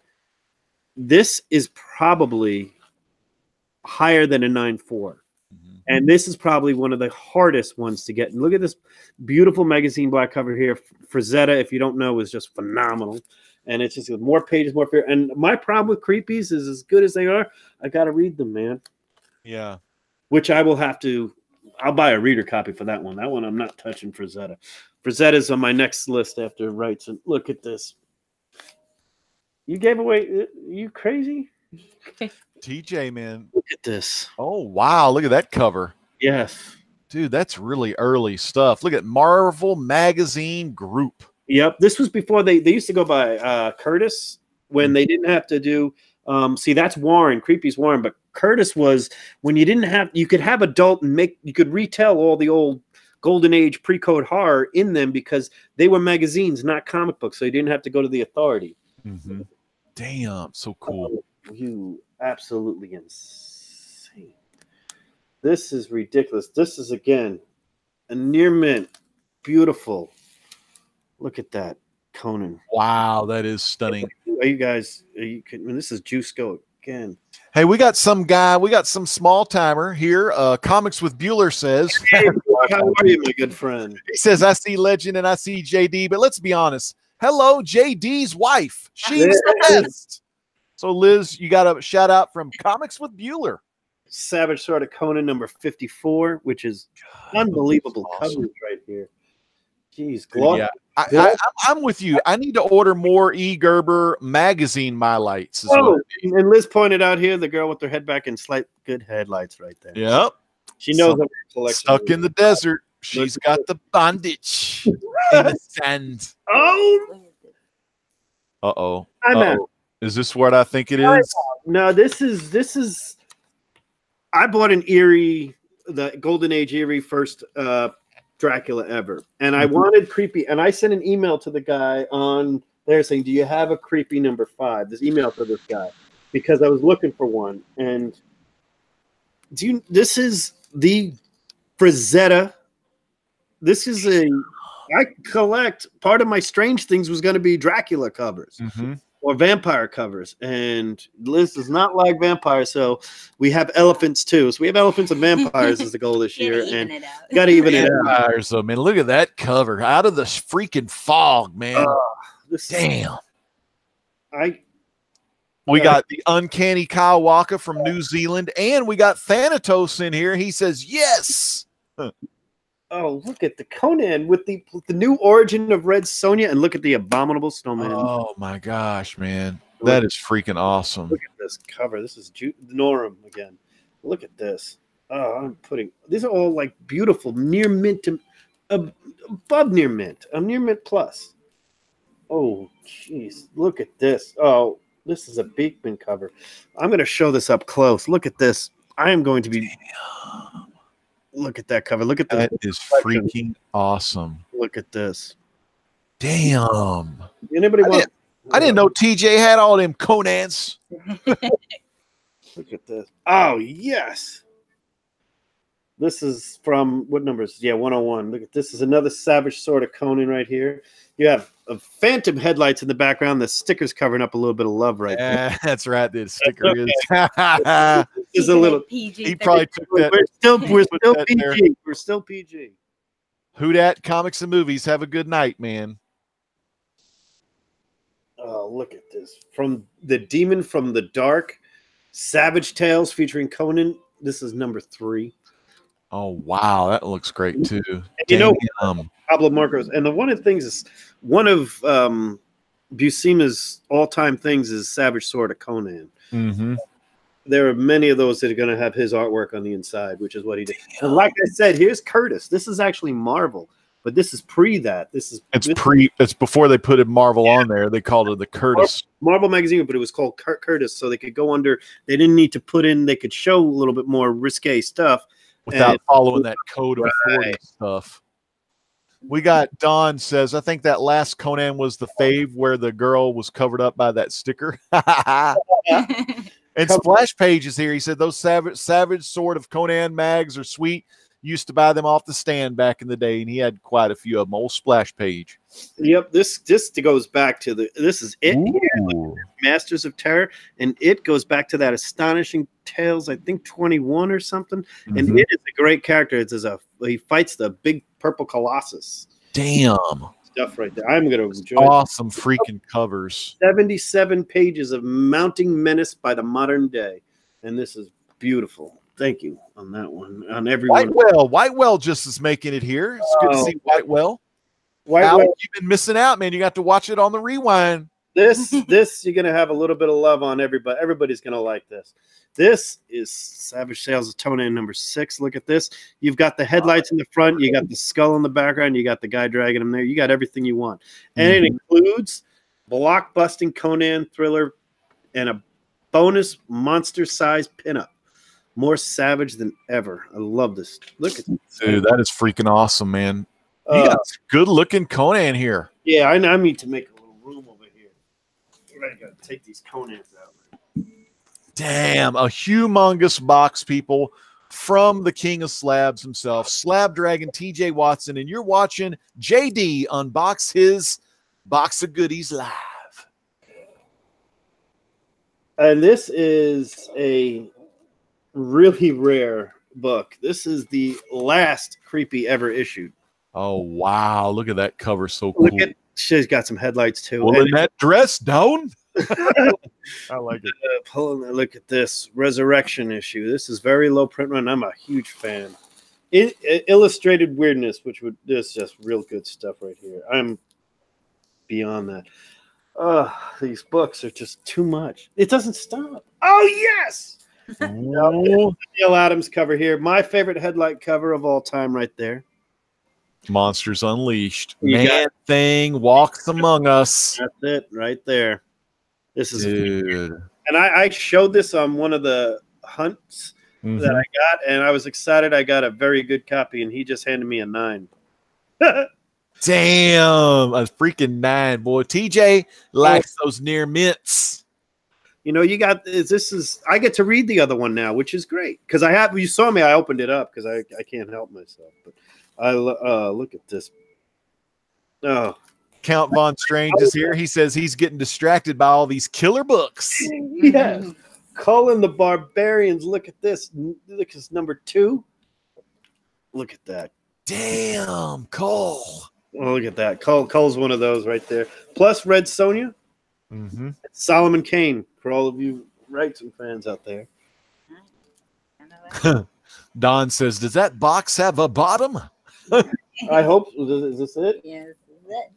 A: this is probably higher than a 9.4. And this is probably one of the hardest ones to get. And look at this beautiful magazine black cover here. Frazetta, if you don't know, is just phenomenal. And it's just more pages, more fear. And my problem with creepies is as good as they are, I got to read them, man.
B: Yeah.
A: Which I will have to. I'll buy a reader copy for that one. That one I'm not touching Frazetta. Frazetta's on my next list after Wrightson. Look at this. You gave away. You crazy?
B: TJ, man.
A: Look at this.
B: Oh, wow. Look at that cover.
A: Yes.
B: Dude, that's really early stuff. Look at Marvel Magazine Group.
A: Yep. This was before they used to go by Curtis when they didn't have to do see, that's Warren, Creepy's Warren, but Curtis was when you didn't have you could have adult and you could retell all the old golden age pre-code horror in them because they were magazines, not comic books, so you didn't have to go to the authority.
B: Damn, so cool.
A: You absolutely insane. This is ridiculous. This is again a near mint. Beautiful. Look at that. Conan.
B: Wow, that is stunning.
A: Are you guys this is Jusco again.
B: Hey, we got some small timer here. Comics with Bueller says,
A: hey, how are you, my good friend?
B: He says, I see Legend and I see JD, but let's be honest. Hello, JD's wife. She's the best. So, Liz, you got a shout out from Comics with Bueller.
A: Savage Sword of Conan number 54, which is unbelievable coverage right here. Jeez,
B: yeah, I'm with you. I need to order more E. Gerber magazine highlights.
A: Oh, and Liz pointed out here the girl with her head back and slight good headlights right there.
B: Yep.
A: She knows her collection.
B: Stuck in the desert. She's got the bondage in the sand.
A: Oh.
B: Uh-oh.
A: I'm out.
B: Is this what I think it is?
A: No, this is I bought an Erie, the Golden Age Erie first Dracula ever. And I wanted creepy. And I sent an email to the guy on there saying, do you have a creepy number 5? This email for this guy. Because I was looking for one. And this is the Frazetta. This is I collect part of my Strange Things was going to be Dracula covers. or vampire covers. And Liz does not like vampires, so we have elephants too. So we have elephants and vampires is the goal this year, and got to even it out.
B: Vampires, though, man. Look at that cover out of the freaking fog, man. Damn. We got the uncanny Kyle Walker from New Zealand, and we got Thanatos in here. He says yes.
A: Oh, look at the Conan with the new origin of Red Sonja, and look at the abominable snowman.
B: Oh my gosh, man, that is freaking awesome.
A: Look at this cover. This is Norum again. Look at this. Oh, these are all like beautiful near mint to above near mint. A near mint plus. Oh, jeez, look at this. Oh, this is a Beekman cover. I'm going to show this up close. Look at this. I am going to be. Look at that cover. Look at this.
B: That is freaking awesome.
A: Look at this.
B: Damn.
A: Anybody want?
B: I didn't know TJ had all them Conans.
A: Look at this. Oh, yes. This is from what numbers? Yeah, 101. Look at this. Is another Savage Sword of Conan right here. You have phantom headlights in the background. The sticker's covering up a little bit of love right there.
B: That's right. The sticker
A: is a little
C: PG.
B: He probably took that.
A: We're still
B: that
A: PG.
B: there.
A: We're still PG.
B: Who dat? Comics and movies. Have a good night, man.
A: Oh, look at this. From the Demon from the Dark, Savage Tales featuring Conan. This is number 3.
B: Oh, wow. That looks great, too.
A: You know, Pablo Marcos. And one of the things is, one of Buscema's all-time things is Savage Sword of Conan.
B: Mm-hmm.
A: There are many of those that are going to have his artwork on the inside, which is what he did. And like I said, here's Curtis. This is actually Marvel, but this is pre that. It's
B: before they put Marvel on there. They called it the Curtis.
A: Marvel magazine, but it was called Curtis, so they could go under. They didn't need to put in. They could show a little bit more risque stuff
B: without following that code of authority stuff. We got Don says, I think that last Conan was the fave where the girl was covered up by that sticker. And Splash Page is here. He said those savage Sword of Conan mags are sweet. Used to buy them off the stand back in the day, and he had quite a few of them. Old Splash Page.
A: Yep, this goes back to this is it here, Masters of Terror, and it goes back to that Astonishing Tales, I think 21 or something. Mm-hmm. And it is a great character. He fights the big purple colossus.
B: Damn.
A: Stuff right there. I'm going to enjoy
B: awesome freaking covers.
A: 77 pages of mounting menace by the modern day, and this is beautiful. Thank you on that one. On everyone.
B: Whitewell just is making it here. It's good to see Whitewell. Al, you've been missing out, man. You got to watch it on the rewind.
A: This you're gonna have a little bit of love on everybody. Everybody's gonna like this. This is Savage Tales of Conan number 6. Look at this. You've got the headlights in the front. You got the skull in the background. You got the guy dragging him there. You got everything you want, and it includes blockbusting Conan thriller and a bonus monster-sized pinup. More savage than ever. I love this. Look at this.
B: Dude, that is freaking awesome, man. You got good-looking Conan here.
A: Yeah, I need to make a little room over here. I got to take these Conans out.
B: Damn, a humongous box, people, from the King of Slabs himself, Slab Dragon TJ Watson, and you're watching JD unbox his box of goodies live.
A: And this is a really rare book. This is the last Creepy ever issued.
B: Oh, wow. Look at that cover. So cool.
A: She's got some headlights, too.
B: Pulling that dress down. I like it.
A: Look at this Resurrection issue. This is very low print run. I'm a huge fan. Illustrated weirdness, this is just real good stuff right here. I'm beyond that. These books are just too much. It doesn't stop. Oh, yes! Neil Adams cover here. My favorite headlight cover of all time right there.
B: Monsters Unleashed. Man-Thing walks among us.
A: That's it right there. This is
B: dude.
A: And I showed this on one of the hunts that I got, and I was excited. I got a very good copy, and he just handed me a 9.
B: Damn, a freaking 9, boy. TJ likes those near mints.
A: You know, you got this. I get to read the other one now, which is great because you saw me. I opened it up because I can't help myself. But I look at this. Oh,
B: Count Von Strange is here. He says he's getting distracted by all these killer books.
A: Yes. Conan the Barbarians. Look at this. Look, it's number 2. Look at that.
B: Damn, Cole.
A: Oh, look at that. Cole's one of those right there. Plus Red Sonja.
B: Mm-hmm.
A: Solomon Kane for all of you Wrightson fans out there.
B: Don says, does that box have a bottom?
A: I hope. Is this it?
C: Yes.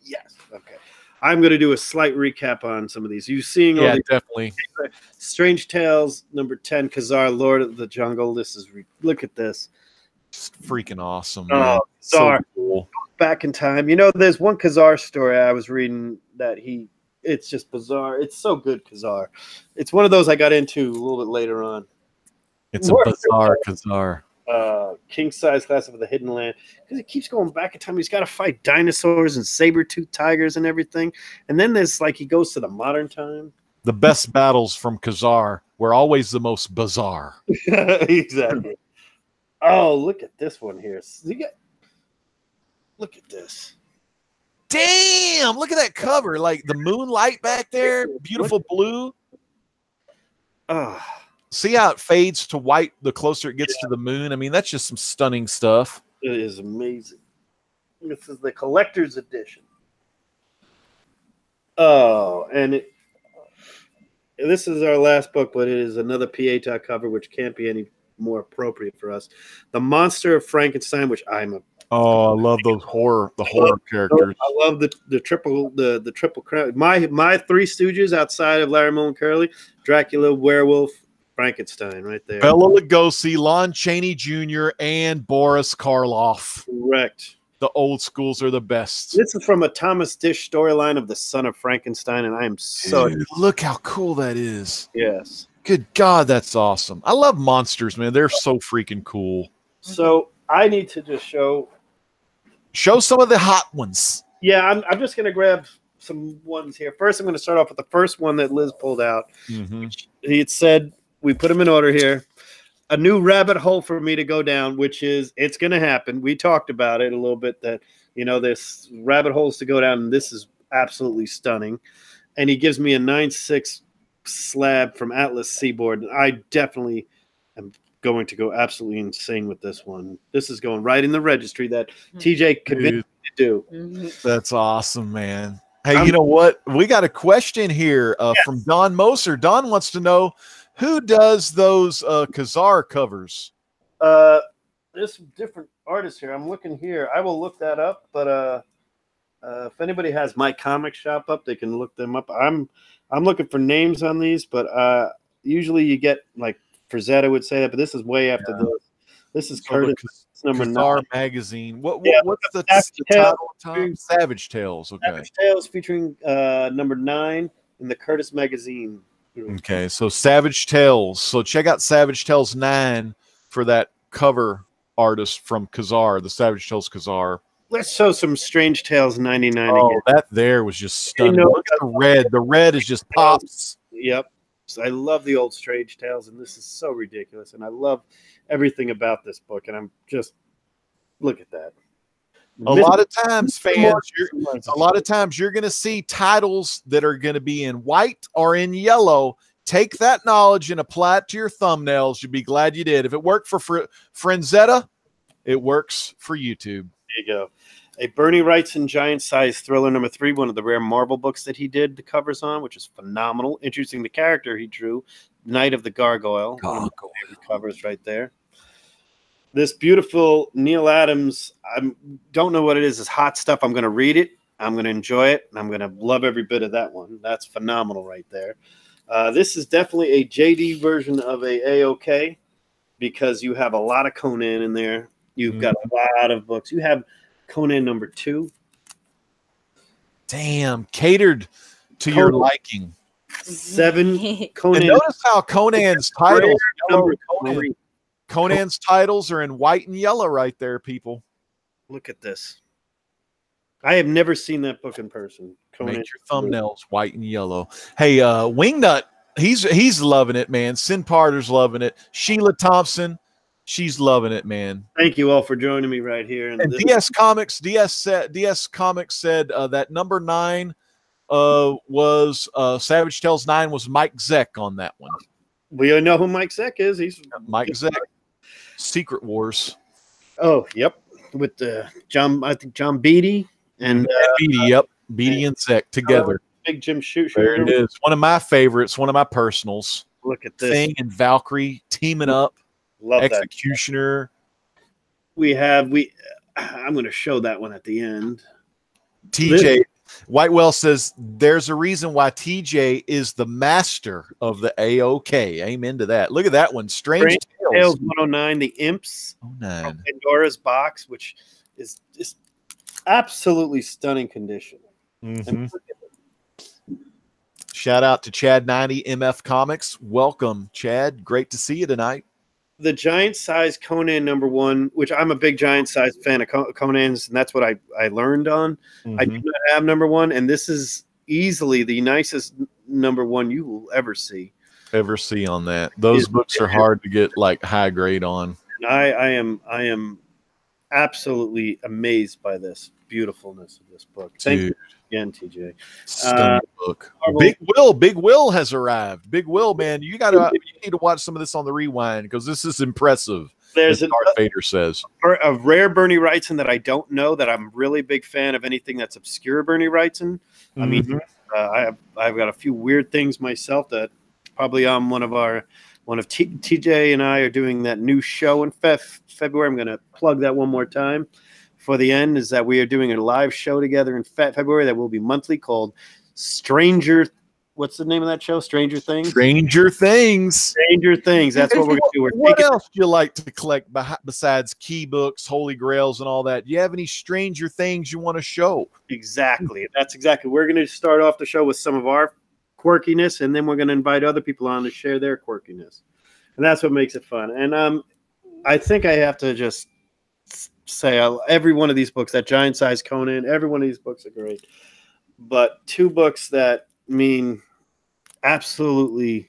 A: Yes. Okay. I'm going to do a slight recap on some of these. You seeing all these
B: definitely.
A: Strange Tales, number 10, Khazar, Lord of the Jungle. This is look at this.
B: It's freaking awesome. Man.
A: Oh,
B: so
A: Khazar.
B: cool.
A: Back in time. You know, there's one Khazar story I was reading that it's just bizarre. It's so good, Khazar. It's one of those I got into a little bit later on.
B: It's a bizarre Khazar.
A: King size class of the Hidden Land, because it keeps going back in time. He's got to fight dinosaurs and saber-toothed tigers and everything. And then there's like he goes to the modern time.
B: The best battles from Khazar were always the most bizarre.
A: Exactly. Oh, look at this one here. Look at this.
B: Damn, look at that cover. Like the moonlight back there. Beautiful blue. See how it fades to white the closer it gets to the moon? I mean, that's just some stunning stuff.
A: It is amazing. This is the collector's edition. Oh, and this is our last book, but it is another Pieta cover, which can't be any more appropriate for us. The Monster of Frankenstein, which I'm a
B: I love those horror characters.
A: I love the triple crown. My Three Stooges outside of Larry Mullen Curly, Dracula, Werewolf, Frankenstein, right there.
B: Bela Lugosi, Lon Chaney Jr., and Boris Karloff.
A: Correct.
B: The old schools are the best.
A: This is from a Thomas Dish storyline of the Son of Frankenstein, and I am so
B: Dude, look how cool that is.
A: yes.
B: Good God, that's awesome. I love monsters, man. They're so freaking cool.
A: So I need to just show
B: some of the hot ones.
A: Yeah, I'm just gonna grab some ones here. First, I'm gonna start off with the first one that Liz pulled out.
B: Mm-hmm.
A: He had said we put them in order here. A new rabbit hole for me to go down, which is it's going to happen. We talked about it a little bit that, there's rabbit holes to go down, and this is absolutely stunning. And he gives me a 9.6 slab from Atlas Seaboard. And I definitely am going to go absolutely insane with this one. This is going right in the registry that TJ convinced me to do.
B: That's awesome, man. Hey, you know what? We got a question here from Don Moser. Don wants to know, who does those Khazar covers?
A: There's some different artists here. I'm looking here. I will look that up, but if anybody has my comic shop up, they can look them up. I'm looking for names on these, but usually you get like Frazetta would say that, but this is way after this. This is Curtis number
B: Khazar
A: 9
B: magazine. What's the
A: title?
B: Savage Tales. Okay.
A: Savage Tales featuring number 9 in the Curtis magazine.
B: Okay, so Savage Tales. So check out Savage Tales 9 for that cover artist from Khazar, the Savage Tales Khazar.
A: Let's show some Strange Tales 99
B: again.
A: again.
B: That there was just stunning. Look at the red. The red is just pops.
A: Yep. So I love the old Strange Tales, and this is so ridiculous. And I love everything about this book. And I'm just, look at that.
B: A lot of times, fans, you're going to see titles that are going to be in white or in yellow. Take that knowledge and apply it to your thumbnails. You'll be glad you did. If it worked for Frazetta, it works for YouTube.
A: There you go. A Bernie Wrightson Giant Size Thriller number 3, one of the rare Marvel books that he did the covers on, which is phenomenal. Introducing the character he drew, Knight of the Gargoyle. One of my favorite covers right there. This beautiful Neil Adams, I don't know what it is. It's hot stuff. I'm going to read it. I'm going to enjoy it. And I'm going to love every bit of that one. That's phenomenal right there. This is definitely a JD version of a AOK because you have a lot of Conan in there. You've got a lot of books. You have Conan number 2.
B: Damn, catered to your liking.
A: 7 Conan.
B: And notice how Conan's titles Conan's titles are in white and yellow right there, people.
A: Look at this. I have never seen that book in person.
B: Conan. Make your thumbnails white and yellow. Hey, Wingnut, he's loving it, man. Sin Parter's loving it. Sheila Thompson, She's loving it, man.
A: Thank you all for joining me right here.
B: And DS Comics said that number 9 was Savage Tales 9 was Mike Zeck on that one.
A: We know who Mike Zeck is. He's
B: Mike Zeck, Secret Wars.
A: Oh, yep, with I think John Beatty and
B: Beatty, yep, Beatty and Zeck together.
A: Big Jim Shooter.
B: There it is. One of my favorites. One of my personals.
A: Look at this.
B: Thing and Valkyrie teaming up.
A: Love
B: Executioner.
A: That. I'm going to show that one at the end.
B: TJ Whitewell says there's a reason why TJ is the master of the AOK. Amen to that. Look at that one. Strange Tales
A: 109, the Imps
B: from
A: Pandora's Box, which is just absolutely stunning condition.
B: Mm-hmm. Shout out to Chad 90 MF Comics. Welcome, Chad. Great to see you tonight.
A: The giant size Conan #1, which I'm a big giant size fan of Conan's, and that's what I learned on. Mm-hmm. I do not have #1, and this is easily the nicest #1 you will ever see.
B: On that. Those books are hard to get like high grade on.
A: I am absolutely amazed by this beautifulness of this book. Thank you again, TJ.
B: Stunning book. Big Will has arrived. Big Will, man, you need to watch some of this on the rewind because this is impressive.
A: There's
B: Darth Vader says
A: a rare Bernie Wrightson that I don't know that I'm really big fan of anything that's obscure Bernie Wrightson. I mean, I've got a few weird things myself that probably on one of TJ and I are doing that new show in February. I'm going to plug that one more time for the end, is that we are doing a live show together in February that will be monthly called what's the name of that show? Stranger Things?
B: Stranger Things.
A: That's what we're going to do.
B: What else do you like to collect besides key books, holy grails, and all that? Do you have any Stranger Things you want to show?
A: Exactly. That's exactly. We're going to start off the show with some of our quirkiness, and then we're going to invite other people on to share their quirkiness. And that's what makes it fun. And I think I have to just say every one of these books, that giant size Conan, every one of these books are great. But 2 books that mean absolutely,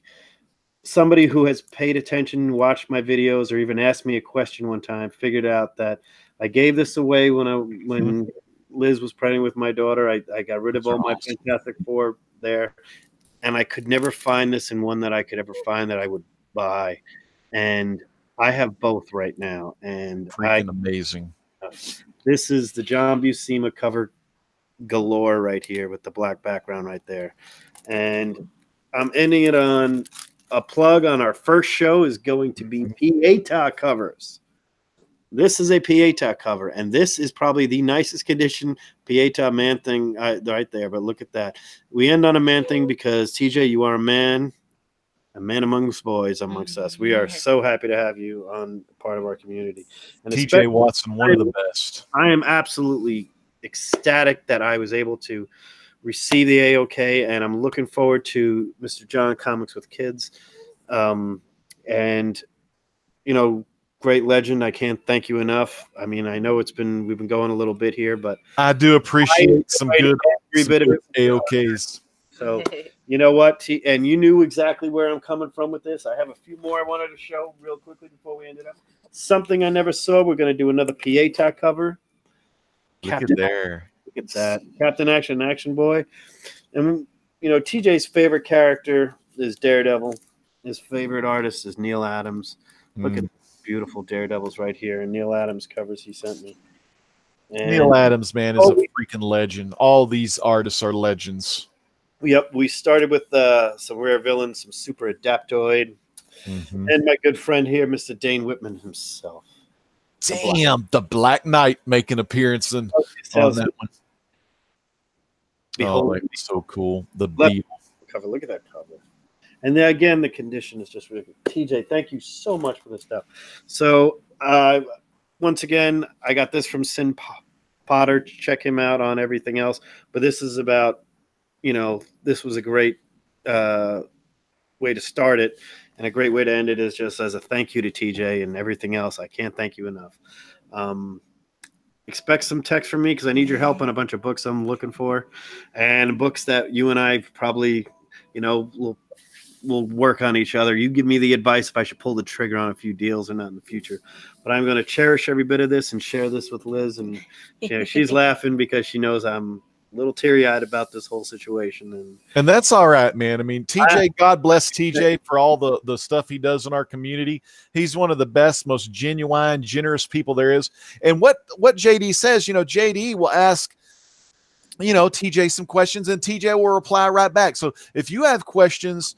A: somebody who has paid attention, watched my videos, or even asked me a question one time, figured out that I gave this away when Liz was pregnant with my daughter. I got rid of all my Fantastic Four there, and I could never find this in one that I could ever find that I would buy. And I have both right now, and
B: freaking amazing.
A: This is the John Buscema cover galore right here with the black background right there. And I'm ending it on a plug on our first show is going to be Pieta covers. This is a Pieta cover, and this is probably the nicest condition Pieta man thing right there. But look at that. We end on a man thing because, TJ, you are a man amongst boys, amongst us. We are so happy to have you on part of our community. And
B: TJ Watson, one of the best.
A: I am absolutely ecstatic that I was able to receive the AOK, and I'm looking forward to Mr. John Comics with Kids. And, great legend. I can't thank you enough. I mean, I know we've been going a little bit here, but
B: I do appreciate some good AOKs.
A: So, you know what? And you knew exactly where I'm coming from with this. I have a few more I wanted to show real quickly before we end it up. Something I never saw. We're going to do another Pieta cover.
B: Look at
A: that. Captain Action Boy. And, TJ's favorite character is Daredevil. His favorite artist is Neil Adams. Look at beautiful Daredevils right here. And Neil Adams covers he sent me. And
B: Neil Adams, man, is a freaking legend. All these artists are legends.
A: Yep, we started with some rare villains, some super adaptoid, and my good friend here, Mr. Dane Whitman himself.
B: Damn, the Black Knight making appearance on that one. Behold, that was so cool. The Beetle
A: cover. Look at that cover. And then again, the condition is just really good. TJ, thank you so much for this stuff. So once again, I got this from Sin Potter. Check him out on everything else. But this is about, this was a great way to start it, and a great way to end it is just as a thank you to TJ and everything else. I can't thank you enough. Expect some text from me because I need your help on a bunch of books I'm looking for, and books that you and I probably, will we'll work on each other. You give me the advice if I should pull the trigger on a few deals or not in the future. But I'm going to cherish every bit of this and share this with Liz. And she's laughing because she knows I'm a little teary-eyed about this whole situation.
B: And that's all right, man. I mean, TJ, God bless TJ for all the stuff he does in our community. He's one of the best, most genuine, generous people there is. And what JD says, JD will ask, TJ some questions, and TJ will reply right back. So if you have questions,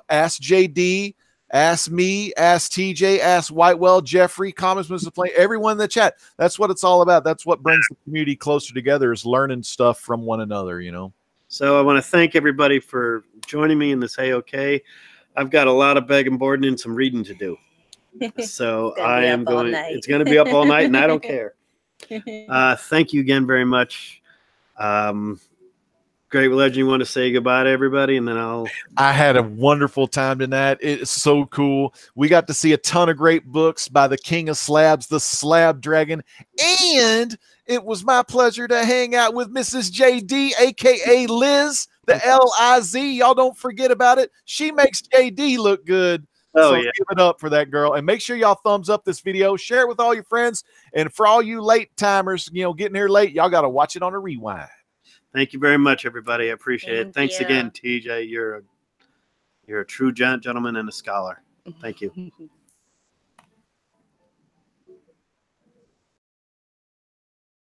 B: ask JD, ask me, ask TJ, ask Whitewell, Jeffrey, Comments Mr. Play, everyone in the chat. That's what it's all about. That's what brings the community closer together, is learning stuff from one another,
A: So I want to thank everybody for joining me in this AOK. I've got a lot of begging, boarding, and some reading to do. So it's going to be up all night, and I don't care. Thank you again very much. Great Legend, you want to say goodbye to everybody, and then I
B: had a wonderful time tonight. It's so cool. We got to see a ton of great books by the King of Slabs, the Slab Dragon, and it was my pleasure to hang out with Mrs. JD, aka Liz, the L-I-Z. Y'all don't forget about it. She makes JD look good. So give it up for that girl, and make sure y'all thumbs up this video, share it with all your friends, and for all you late timers, getting here late, y'all got to watch it on a rewind.
A: Thank you very much, everybody. I appreciate it. Thanks again, TJ. You're a true gentleman and a scholar. Thank you.